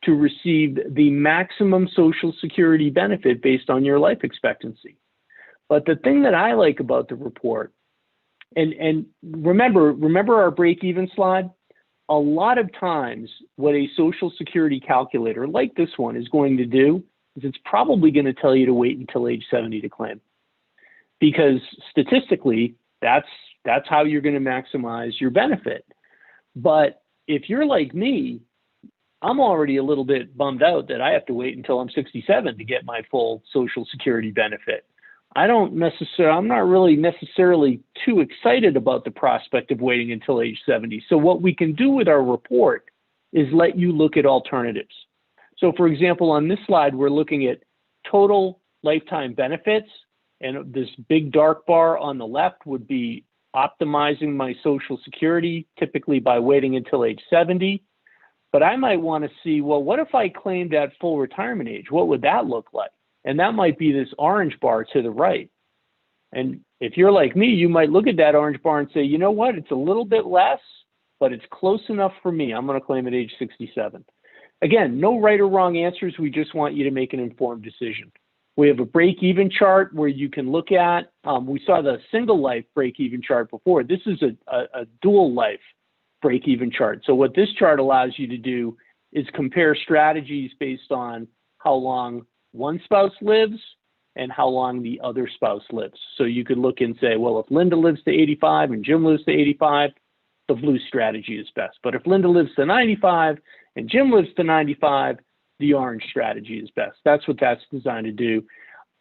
to receive the maximum Social Security benefit based on your life expectancy. But the thing that I like about the report, and remember our break-even slide? A lot of times what a Social Security calculator like this one is going to do is it's probably going to tell you to wait until age 70 to claim. Because statistically, that's how you're going to maximize your benefit. But if you're like me, I'm already a little bit bummed out that I have to wait until I'm 67 to get my full Social Security benefit. I'm not really necessarily too excited about the prospect of waiting until age 70. So what we can do with our report is let you look at alternatives. So for example, on this slide, we're looking at total lifetime benefits. And this big dark bar on the left would be optimizing my Social Security, typically by waiting until age 70. But I might want to see, well, what if I claimed at full retirement age? What would that look like? And that might be this orange bar to the right. And if you're like me, you might look at that orange bar and say, you know what, it's a little bit less, but it's close enough for me. I'm going to claim at age 67. Again, no right or wrong answers. We just want you to make an informed decision. We have a break-even chart where you can look at, we saw the single life break-even chart before. This is a dual life break-even chart. So what this chart allows you to do is compare strategies based on how long one spouse lives and how long the other spouse lives. So you could look and say, well, if Linda lives to 85 and Jim lives to 85, the blue strategy is best. But if Linda lives to 95 and Jim lives to 95, the orange strategy is best. That's what that's designed to do.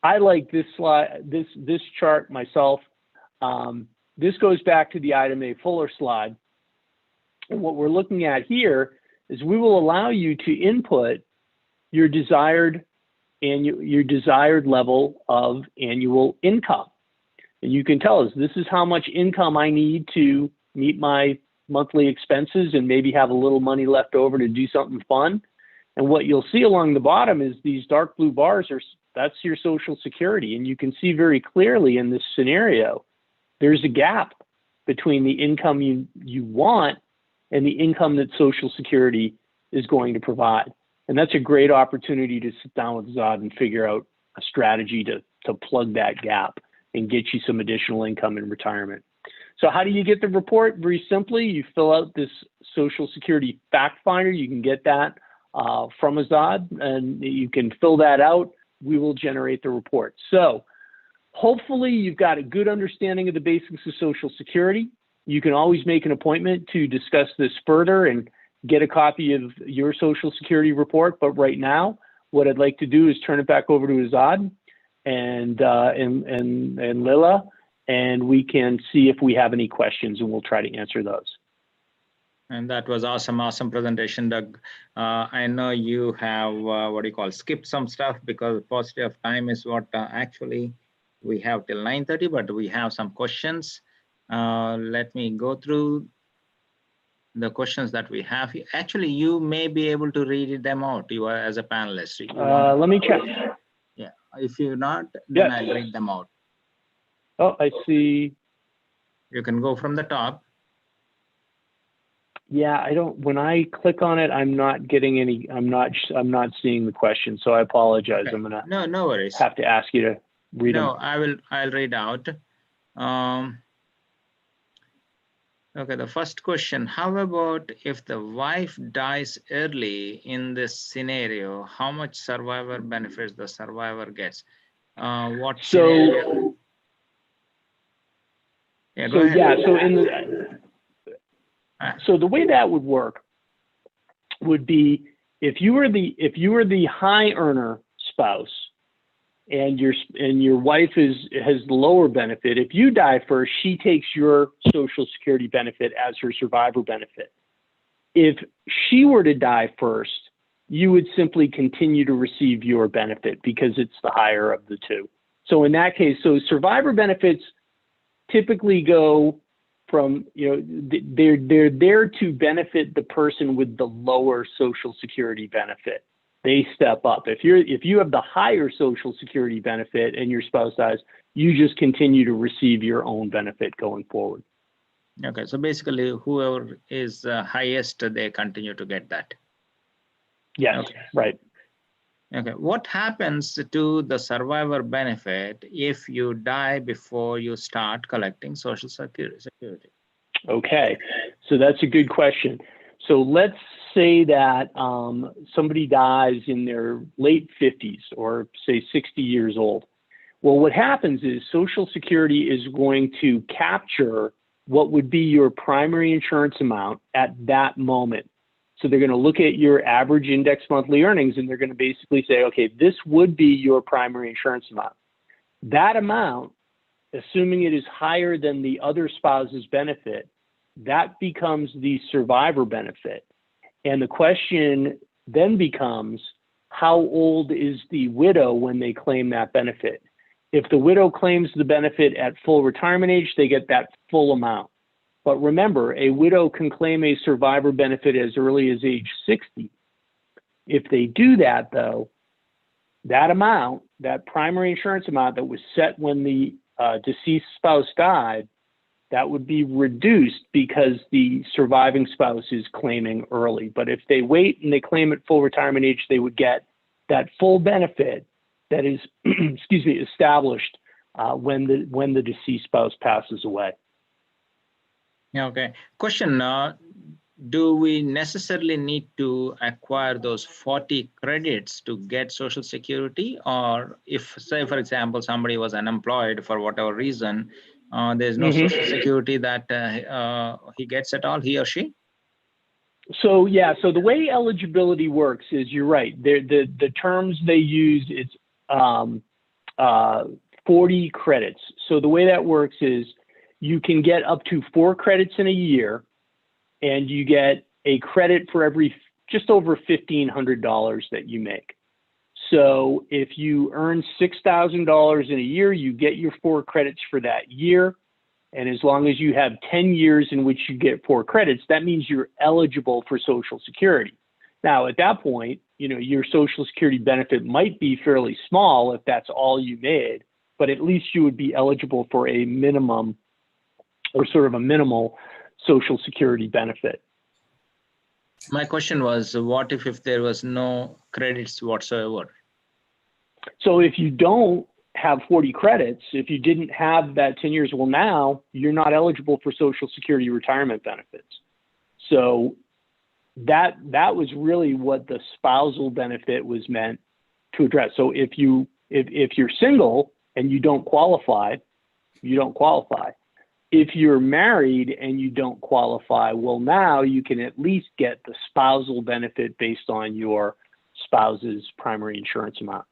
I like this slide, this chart myself. This goes back to the item A Fuller slide. And what we're looking at here is we will allow you to input your desired level of annual income. And you can tell us this is how much income I need to meet my monthly expenses and maybe have a little money left over to do something fun. And what you'll see along the bottom is these dark blue bars that's your Social Security. And you can see very clearly in this scenario, there's a gap between the income you want and the income that Social Security is going to provide. And that's a great opportunity to sit down with Zod and figure out a strategy to plug that gap and get you some additional income in retirement. So how do you get the report? Very simply, you fill out this Social Security fact finder. You can get that from Azad, and you can fill that out. We will generate the report. So hopefully you've got a good understanding of the basics of Social Security. You can always make an appointment to discuss this further and get a copy of your Social Security report. But right now, what I'd like to do is turn it back over to Azad and Lila, and we can see if we have any questions, and we'll try to answer those. And that was awesome presentation, Doug. I know you have, skipped some stuff because paucity of time is what actually we have till 9:30, but we have some questions. Let me go through the questions that we have here. Actually, you may be able to read them out. You are as a panelist. Let me check. Yeah, if you're not, then I'll read them out. Oh, I see. You can go from the top. Yeah, I don't, when I click on it, I'm not getting any, I'm not seeing the question. So I apologize. Okay. I'm going to No worries. have to ask you to read them. No, I'll read out. Okay, the first question, how about if the wife dies early in this scenario, how much survivor benefits the survivor gets? What scenario? Yeah, go ahead. Yeah, so in the, so the way that would work would be if you were the high earner spouse and your wife has the lower benefit, if you die first, she takes your Social Security benefit as her survivor benefit. If she were to die first, you would simply continue to receive your benefit because it's the higher of the two. So in that case, so survivor benefits typically go from, they're there to benefit the person with the lower Social Security benefit. They step up. If you have the higher Social Security benefit and your spouse dies, you just continue to receive your own benefit going forward. Okay, so basically whoever is highest, they continue to get that. Yes, okay. Right. Okay, what happens to the survivor benefit if you die before you start collecting Social Security? Okay, so that's a good question. So let's say that somebody dies in their late 50s or say 60 years old. Well, what happens is Social Security is going to capture what would be your primary insurance amount at that moment. So they're going to look at your average index monthly earnings and they're going to basically say, okay, this would be your primary insurance amount. That amount, assuming it is higher than the other spouse's benefit, that becomes the survivor benefit. And the question then becomes, how old is the widow when they claim that benefit? If the widow claims the benefit at full retirement age, they get that full amount. But remember, a widow can claim a survivor benefit as early as age 60. If they do that, though, that amount, that primary insurance amount that was set when the deceased spouse died, that would be reduced because the surviving spouse is claiming early. But if they wait and they claim at full retirement age, they would get that full benefit that is, excuse me, established when the deceased spouse passes away. Okay. Question, do we necessarily need to acquire those 40 credits to get Social Security? Or if, say, for example, somebody was unemployed for whatever reason, there's no Social Security that he gets at all, he or she? So yeah, so the way eligibility works is, you're right. The terms they use, it's 40 credits. So the way that works is you can get up to 4 credits in a year, and you get a credit for every just over $1,500 that you make. So if you earn $6,000 in a year, you get your 4 credits for that year. And as long as you have 10 years in which you get 4 credits, that means you're eligible for Social Security. Now, at that point, your Social Security benefit might be fairly small if that's all you made, but at least you would be eligible for a minimum or sort of a minimal Social Security benefit. My question was, what if there was no credits whatsoever? So if you don't have 40 credits, if you didn't have that 10 years, well, now you're not eligible for Social Security retirement benefits. So that was really what the spousal benefit was meant to address. So if you're single and you don't qualify, you don't qualify. If you're married and you don't qualify, well, now you can at least get the spousal benefit based on your spouse's primary insurance amount.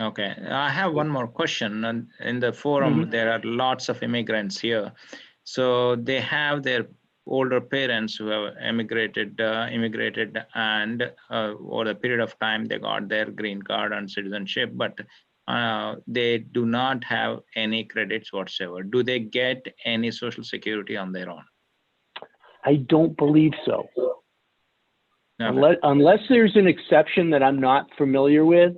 Okay, I have one more question. And in the forum, there are lots of immigrants here. So they have their older parents who have immigrated and over the period of time, they got their green card and citizenship, but they do not have any credits whatsoever. Do they get any Social Security on their own? I don't believe so. Okay. Unless there's an exception that I'm not familiar with,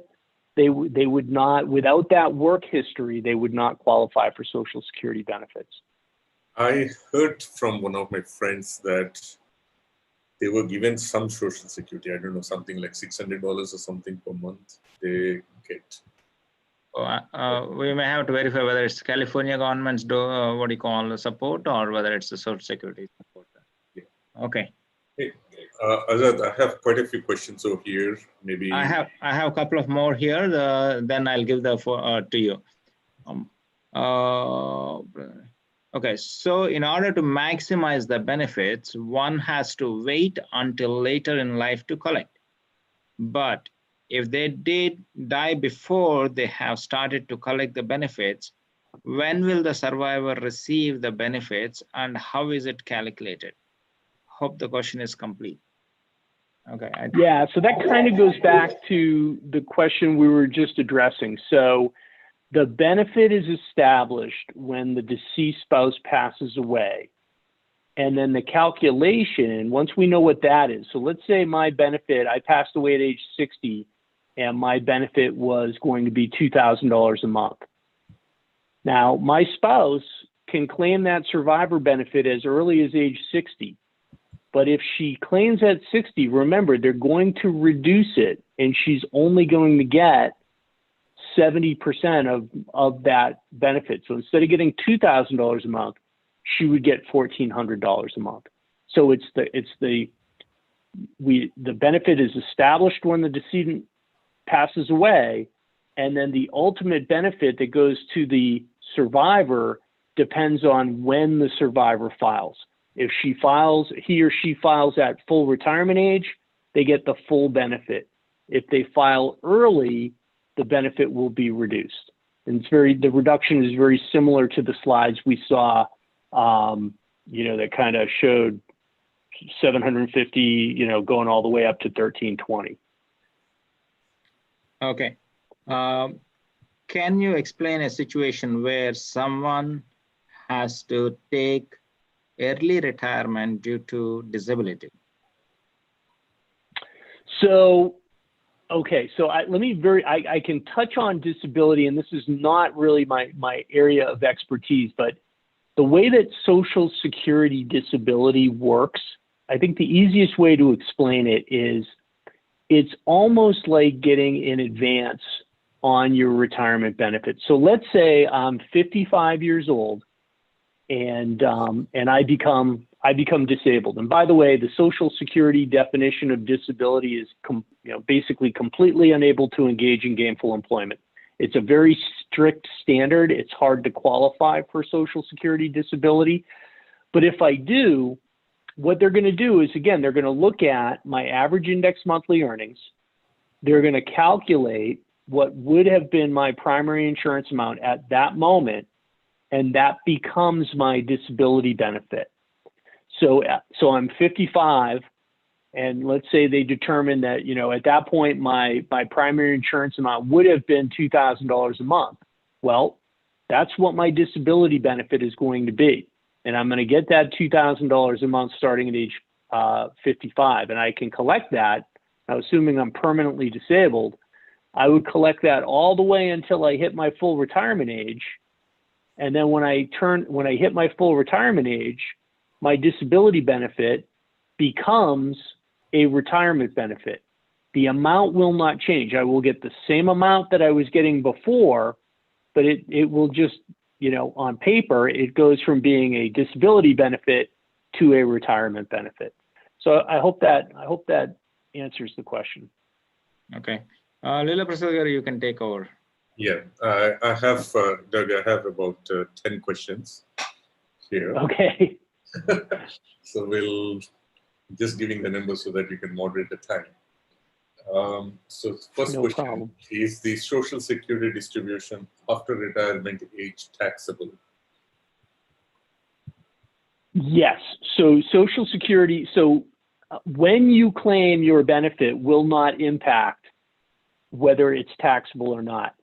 they would not, without that work history, they would not qualify for Social Security benefits. I heard from one of my friends that they were given some social security. I don't know, something like $600 or something per month they get. We may have to verify whether it's California government's what do you call support, or whether it's the social security support. Yeah. Okay. Hey, Azad, I have quite a few questions over here. Maybe I have a couple of more here. Then I'll give the to you. Okay, so in order to maximize the benefits, one has to wait until later in life to collect. But if they did die before they have started to collect the benefits, when will the survivor receive the benefits and how is it calculated? Hope the question is complete. Okay. Yeah, so that kind of goes back to the question we were just addressing. So the benefit is established when the deceased spouse passes away. And then the calculation, once we know what that is, so let's say my benefit, I passed away at age 60, and my benefit was going to be $2,000 a month. Now, my spouse can claim that survivor benefit as early as age 60. But if she claims at 60, remember, they're going to reduce it, and she's only going to get 70% of that benefit. So instead of getting $2,000 a month, she would get $1,400 a month. So the benefit is established when the decedent passes away, and then the ultimate benefit that goes to the survivor depends on when the survivor files. If he or she files at full retirement age, they get the full benefit. If they file early, the benefit will be reduced. And the reduction is very similar to the slides we saw, that kind of showed 750, going all the way up to 1320. Okay. Can you explain a situation where someone has to take early retirement due to disability? So, okay, so I can touch on disability, and this is not really my area of expertise, but the way that Social Security disability works, I think the easiest way to explain it is it's almost like getting an advance on your retirement benefits. So let's say I'm 55 years old and I become disabled. And by the way, the Social Security definition of disability is basically completely unable to engage in gainful employment. It's a very strict standard. It's hard to qualify for Social Security disability. But if I do, what they're going to do is, again, they're going to look at my average index monthly earnings. They're going to calculate what would have been my primary insurance amount at that moment, and that becomes my disability benefit. So I'm 55, and let's say they determine that, at that point, my primary insurance amount would have been $2,000 a month. Well, that's what my disability benefit is going to be. And I'm going to get that $2,000 a month starting at age 55. And I can collect that. Now, assuming I'm permanently disabled, I would collect that all the way until I hit my full retirement age. And then when I hit my full retirement age, my disability benefit becomes a retirement benefit. The amount will not change. I will get the same amount that I was getting before, but it will just, on paper, it goes from being a disability benefit to a retirement benefit. So I hope that answers the question. Okay. Lila Prasad, you can take over. Yeah, I have, Doug, I have about 10 questions here. Okay. So we'll just giving the numbers so that you can moderate the time. So first question, is the Social Security distribution after retirement age taxable? Yes. So Social Security, when you claim your benefit will not impact whether it's taxable or not.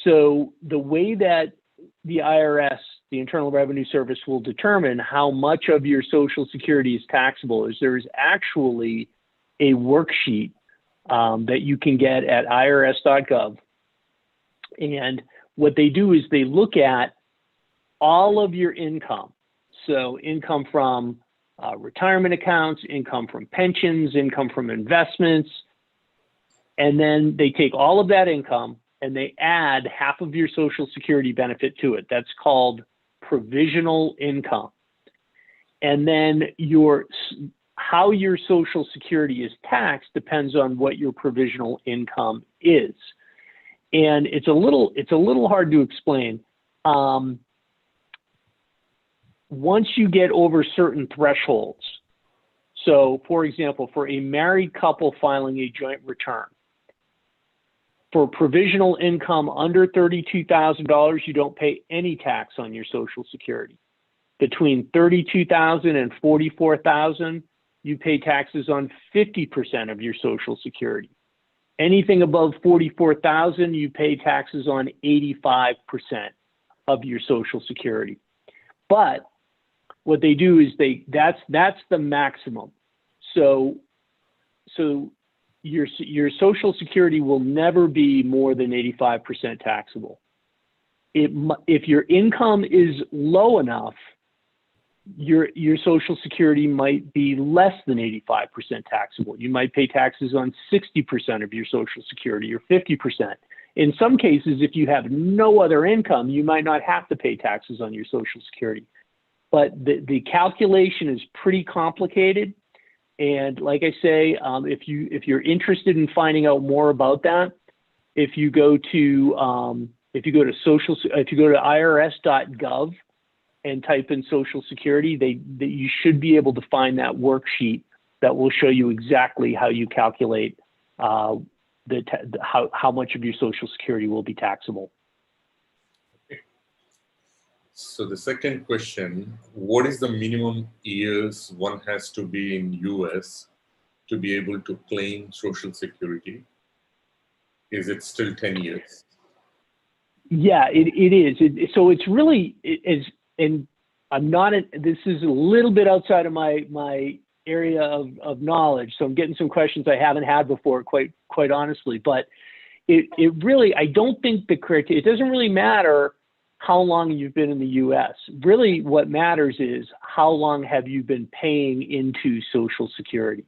So the way that the IRS, the Internal Revenue Service, will determine how much of your Social Security is taxable is there is actually a worksheet that you can get at irs.gov. And what they do is they look at all of your income. So income from retirement accounts, income from pensions, income from investments. And then they take all of that income and they add half of your Social Security benefit to it. That's called provisional income. And then how your Social Security is taxed depends on what your provisional income is. And it's a little hard to explain. Once you get over certain thresholds, so for example, for a married couple filing a joint return, for provisional income under $32,000, you don't pay any tax on your Social Security. Between $32,000 and $44,000, you pay taxes on 50% of your Social Security. Anything above $44,000, you pay taxes on 85% of your Social Security. But what they do is that's the maximum. So your Social Security will never be more than 85% taxable. If your income is low enough, your Social Security might be less than 85% taxable. You might pay taxes on 60% of your Social Security or 50%. In some cases, if you have no other income, you might not have to pay taxes on your Social Security. But the calculation is pretty complicated. And like I say, if you're interested in finding out more about that, if you go to irs.gov and type in Social Security, you should be able to find that worksheet that will show you exactly how you calculate how much of your Social Security will be taxable. Okay. So the second question, what is the minimum years one has to be in US to be able to claim Social Security? Is it still 10 years? Yeah, it is. So it's really, and I'm not, this is a little bit outside of my area of knowledge. So I'm getting some questions I haven't had before, quite honestly. But it really, I don't think it doesn't really matter how long you've been in the U.S. Really, what matters is how long have you been paying into Social Security.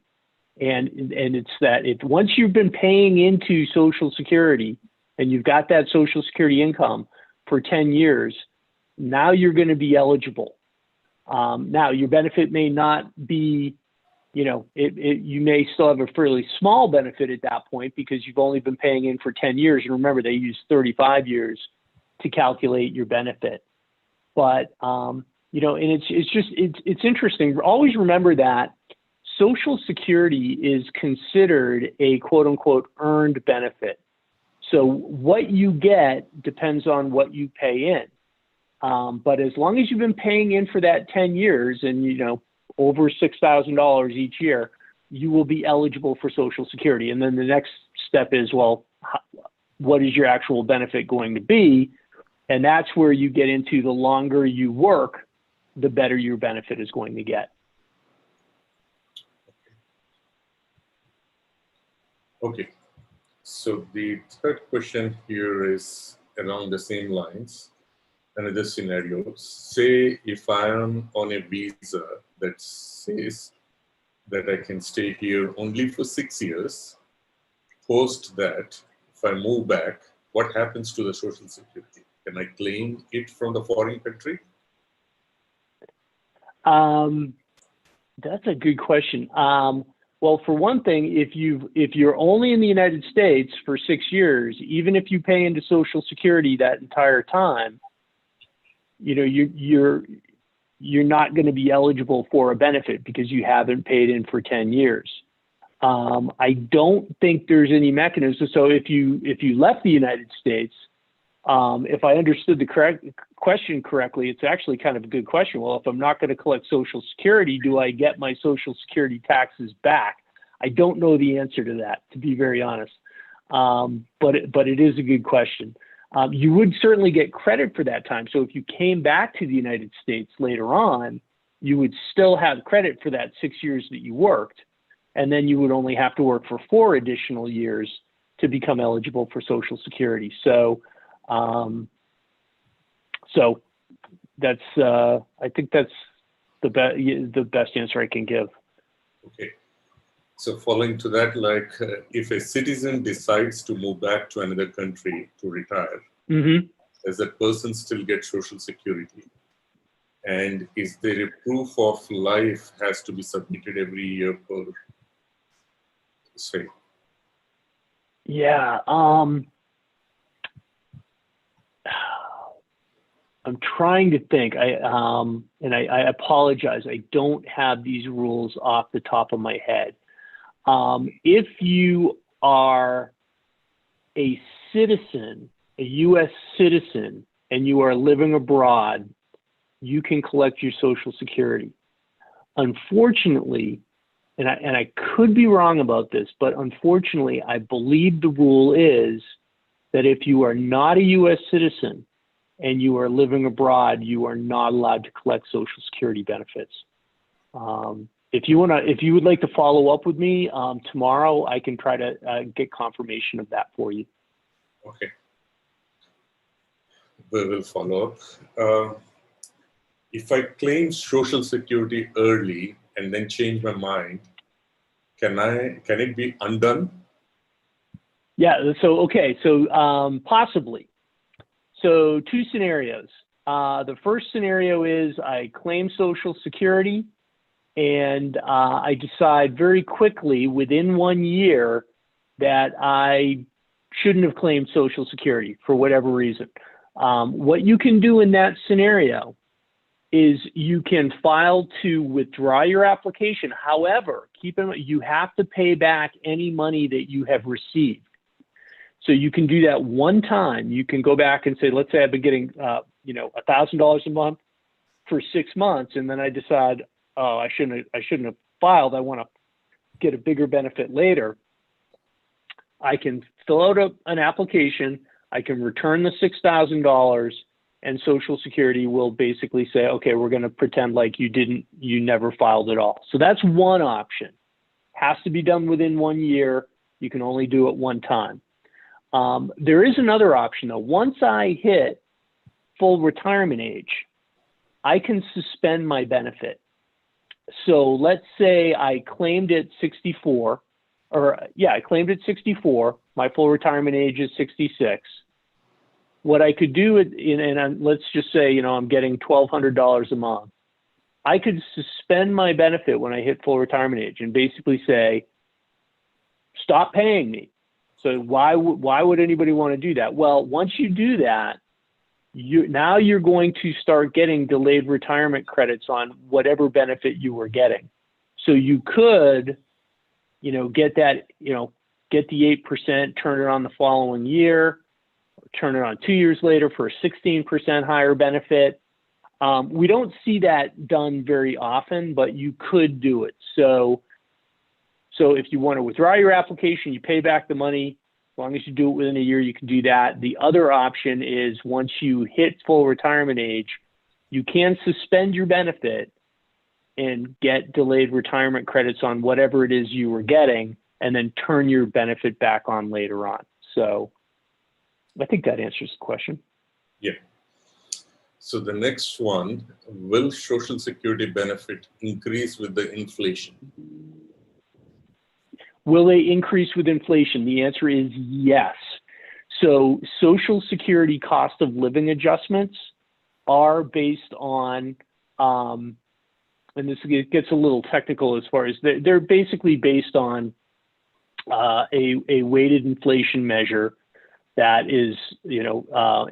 And it's that once you've been paying into Social Security and you've got that Social Security income for 10 years, now you're going to be eligible. Now your benefit may not be, you may still have a fairly small benefit at that point because you've only been paying in for 10 years. And remember, they use 35 years to calculate your benefit. But, and it's interesting. Always remember that Social Security is considered a quote unquote earned benefit. So what you get depends on what you pay in. But as long as you've been paying in for that 10 years and, over $6,000 each year, you will be eligible for Social Security. And then the next step is, well, what is your actual benefit going to be? And that's where you get into the longer you work, the better your benefit is going to get. Okay. So the third question here is along the same lines. Another scenario, say if I am on a visa that says that I can stay here only for 6 years, post that, if I move back, what happens to the Social Security? Can I claim it from the foreign country? That's a good question. Well, for one thing, if you're only in the United States for 6 years, even if you pay into Social Security that entire time, you're not going to be eligible for a benefit because you haven't paid in for 10 years. I don't think there's any mechanism. So if you left the United States, if I understood the question correctly, it's actually kind of a good question. Well, if I'm not going to collect Social Security, do I get my Social Security taxes back? I don't know the answer to that, to be very honest. But it is a good question. You would certainly get credit for that time. So if you came back to the United States later on, you would still have credit for that 6 years that you worked. And then you would only have to work for 4 additional years to become eligible for Social Security. So that's, I think that's the best answer I can give. Okay. So following to that, like if a citizen decides to move back to another country to retire, does that person still get Social Security? And is there a proof of life has to be submitted every year per say? Yeah. I'm trying to think. I apologize. I don't have these rules off the top of my head. If you are a citizen, a U.S. citizen, and you are living abroad, you can collect your Social Security. Unfortunately, and I could be wrong about this, but unfortunately, I believe the rule is that if you are not a U.S. citizen and you are living abroad, you are not allowed to collect Social Security benefits. If you would like to follow up with me tomorrow, I can try to get confirmation of that for you. Okay. We will follow up. If I claim Social Security early and then change my mind, can it be undone? Yeah. So okay. So possibly. So two scenarios. The first scenario is I claim Social Security, and I decide very quickly within 1 year that I shouldn't have claimed Social Security for whatever reason. What you can do in that scenario is you can file to withdraw your application. However, keep in mind, you have to pay back any money that you have received. So you can do that one time. You can go back and say, let's say I've been getting, $1,000 a month for 6 months, and then I decide, oh, I shouldn't have filed. I want to get a bigger benefit later. I can fill out an application. I can return the $6,000, and Social Security will basically say, okay, we're going to pretend like you never filed at all. So that's one option. Has to be done within 1 year. You can only do it one time. There is another option though. Once I hit full retirement age, I can suspend my benefit. So let's say I claimed at 64, I claimed at 64. My full retirement age is 66. What I could do, let's just say, I'm getting $1,200 a month. I could suspend my benefit when I hit full retirement age and basically say, stop paying me. So why would anybody want to do that? Well, once you do that, now you're going to start getting delayed retirement credits on whatever benefit you were getting. So you could, get that, get the 8%, turn it on the following year, turn it on 2 years later for a 16% higher benefit. We don't see that done very often, but you could do it. So if you want to withdraw your application, you pay back the money. As long as you do it within a year, you can do that. The other option is once you hit full retirement age, you can suspend your benefit and get delayed retirement credits on whatever it is you were getting, and then turn your benefit back on later on. So I think that answers the question. Yeah. So the next one, will Social Security benefit increase with the inflation? Will they increase with inflation? The answer is yes. So Social Security cost of living adjustments are based on, and this gets a little technical as far as they're basically based on a weighted inflation measure that is,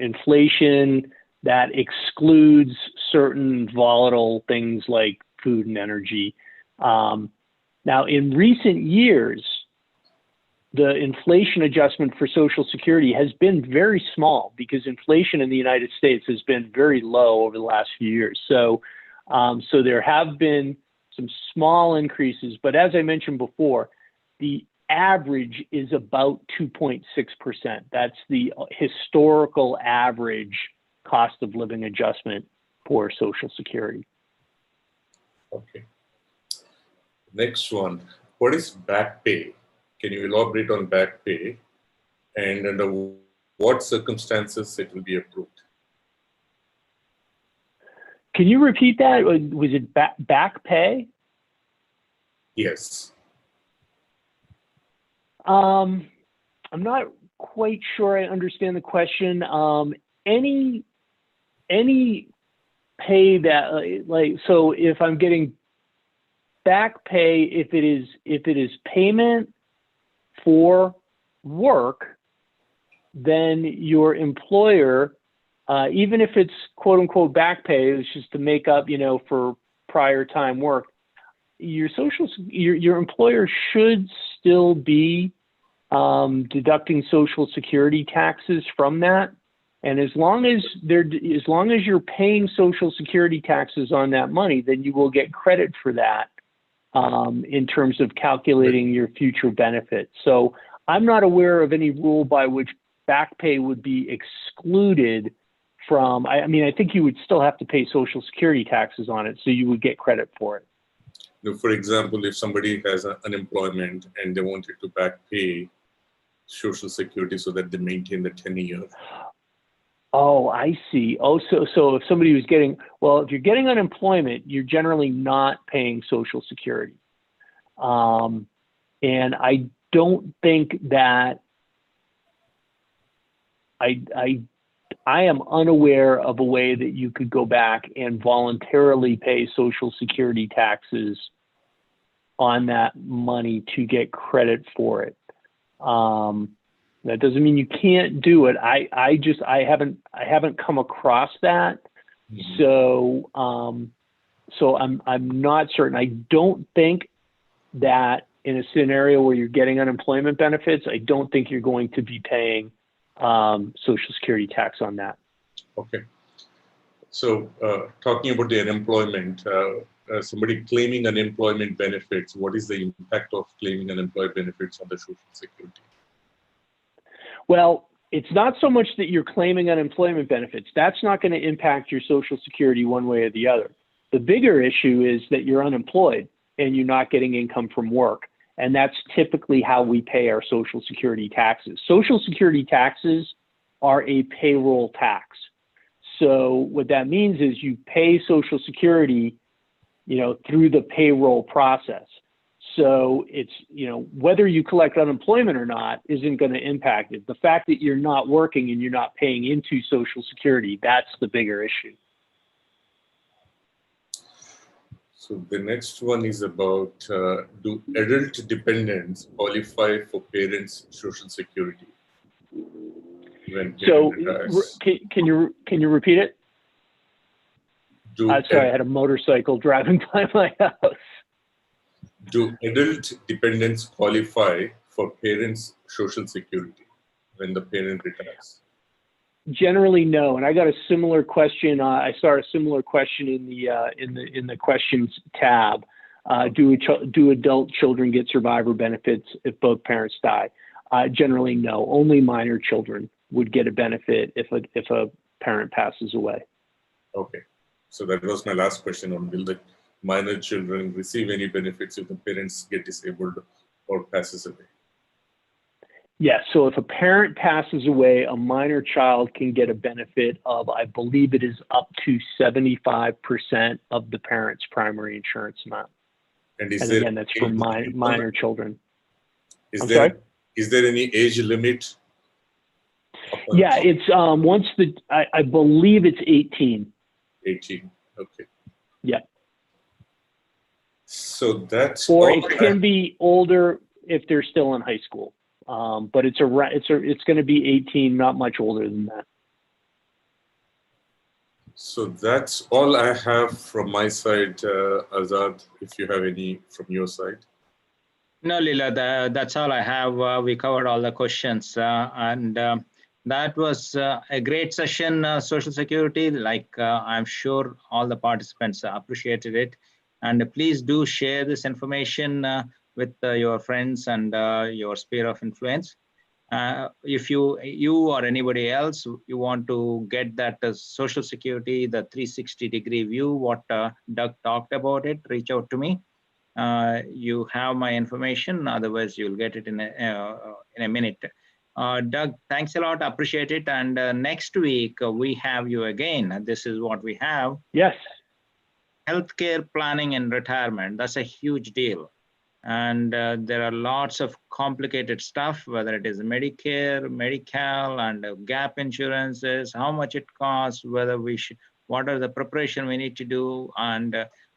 inflation that excludes certain volatile things like food and energy. Now, in recent years, the inflation adjustment for Social Security has been very small because inflation in the United States has been very low over the last few years. So there have been some small increases, but as I mentioned before, the average is about 2.6%. That's the historical average cost of living adjustment for Social Security. Okay. Next one, what is back pay? Can you elaborate on back pay and under what circumstances it will be approved? Can you repeat that? Was it back pay? Yes. I'm not quite sure I understand the question. Any pay that like, so if I'm getting back pay, if it is payment for work, then your employer, even if it's quote unquote back pay, it's just to make up, for prior time work, your employer should still be deducting Social Security taxes from that. And as long as you're paying Social Security taxes on that money, then you will get credit for that in terms of calculating your future benefits. So I'm not aware of any rule by which back pay would be excluded from, I mean, I think you would still have to pay Social Security taxes on it, so you would get credit for it. Now, for example, if somebody has unemployment and they wanted to back pay Social Security so that they maintain the tenure. Oh, I see. Oh, so if somebody was getting, well, if you're getting unemployment, you're generally not paying Social Security. And I don't think that, I am unaware of a way that you could go back and voluntarily pay Social Security taxes on that money to get credit for it. That doesn't mean you can't do it. I haven't come across that. Mm-hmm. So I'm not certain. I don't think that in a scenario where you're getting unemployment benefits, I don't think you're going to be paying Social Security tax on that. Okay. So talking about the unemployment, somebody claiming unemployment benefits, what is the impact of claiming unemployment benefits on the Social Security? Well, it's not so much that you're claiming unemployment benefits. That's not going to impact your Social Security one way or the other. The bigger issue is that you're unemployed and you're not getting income from work. And that's typically how we pay our Social Security taxes. Social Security taxes are a payroll tax. So what that means is you pay Social Security, through the payroll process. So it's, whether you collect unemployment or not isn't going to impact it. The fact that you're not working and you're not paying into Social Security, that's the bigger issue. So the next one is about, do adult dependents qualify for parents' Social Security? So can you repeat it? Sorry, I had a motorcycle driving by my house. Do adult dependents qualify for parents' Social Security when the parent retires? Generally, no. And I got a similar question. I saw a similar question in the questions tab. Do adult children get survivor benefits if both parents die? Generally, no. Only minor children would get a benefit if a parent passes away. Okay. So that was my last question on will the minor children receive any benefits if the parents get disabled or passes away? Yes. So if a parent passes away, a minor child can get a benefit of, I believe it is up to 75% of the parent's primary insurance amount. And again, that's for minor children. Is there any age limit? Yeah, it's I believe it's 18. 18. Okay. Yeah. So that's or it can be older if they're still in high school. But it's going to be 18, not much older than that. So that's all I have from my side, Azad, if you have any from your side. No, Leela, that's all I have. We covered all the questions. And that was a great session, Social Security. I'm sure all the participants appreciated it. And please do share this information with your friends and your sphere of influence. If you or anybody else, you want to get that Social Security, the 360-degree view, what Doug talked about it, reach out to me. You have my information. Otherwise, you'll get it in a minute. Doug, thanks a lot. Appreciate it. And next week, we have you again. This is what we have. Yes. healthcare planning in retirement, that's a huge deal. And there are lots of complicated stuff, whether it is Medicare, Medi-Cal, and gap insurances, how much it costs, whether we should, what are the preparation we need to do, and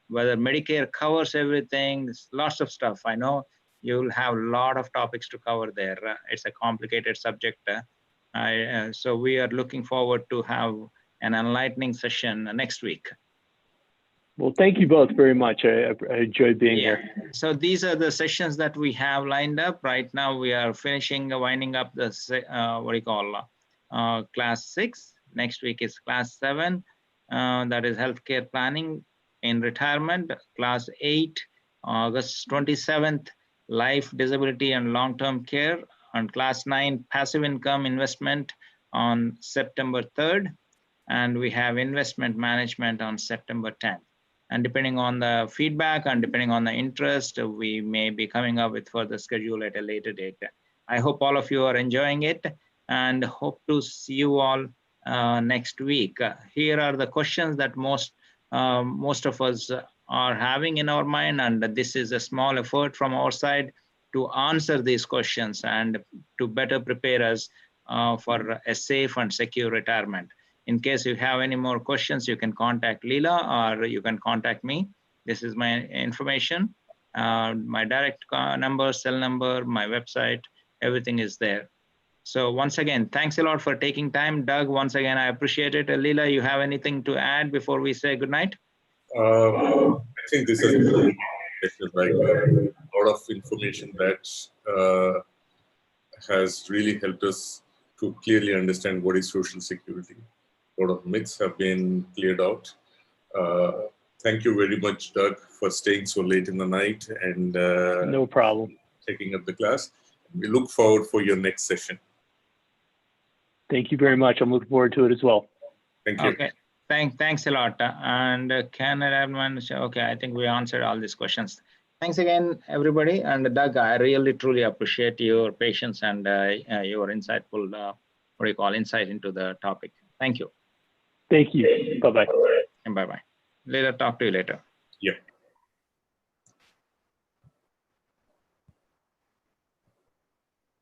whether Medicare covers everything. Lots of stuff. I know you'll have a lot of topics to cover there. It's a complicated subject. So we are looking forward to have an enlightening session next week. Well, thank you both very much. I enjoyed being here. So these are the sessions that we have lined up. Right now we are winding up the, class 6. Next week is class 7. That is healthcare planning in retirement. Class 8, August 27th, life, disability, and long-term care. And class 9, passive income investment on September 3rd. And we have investment management on September 10th. And depending on the feedback and depending on the interest, we may be coming up with further schedule at a later date. I hope all of you are enjoying it and hope to see you all next week. Here are the questions that most of us are having in our mind, and this is a small effort from our side to answer these questions and to better prepare us for a safe and secure retirement. In case you have any more questions, you can contact Leela or you can contact me. This is my information, my direct number, cell number, my website, everything is there. So once again, thanks a lot for taking time. Doug, once again, I appreciate it. Leela, you have anything to add before we say goodnight? I think this is like a lot of information that has really helped us to clearly understand what is Social Security. A lot of myths have been cleared out. Thank you very much, Doug, for staying so late in the night and no problem. Taking up the class. We look forward for your next session. Thank you very much. I'm looking forward to it as well. Thank you. Okay. Thanks a lot. And can everyone? Okay, I think we answered all these questions. Thanks again, everybody. And Doug, I really truly appreciate your patience and your insightful, insight into the topic. Thank you. Thank you. Bye-bye. And bye-bye. Later, talk to you later. Yeah.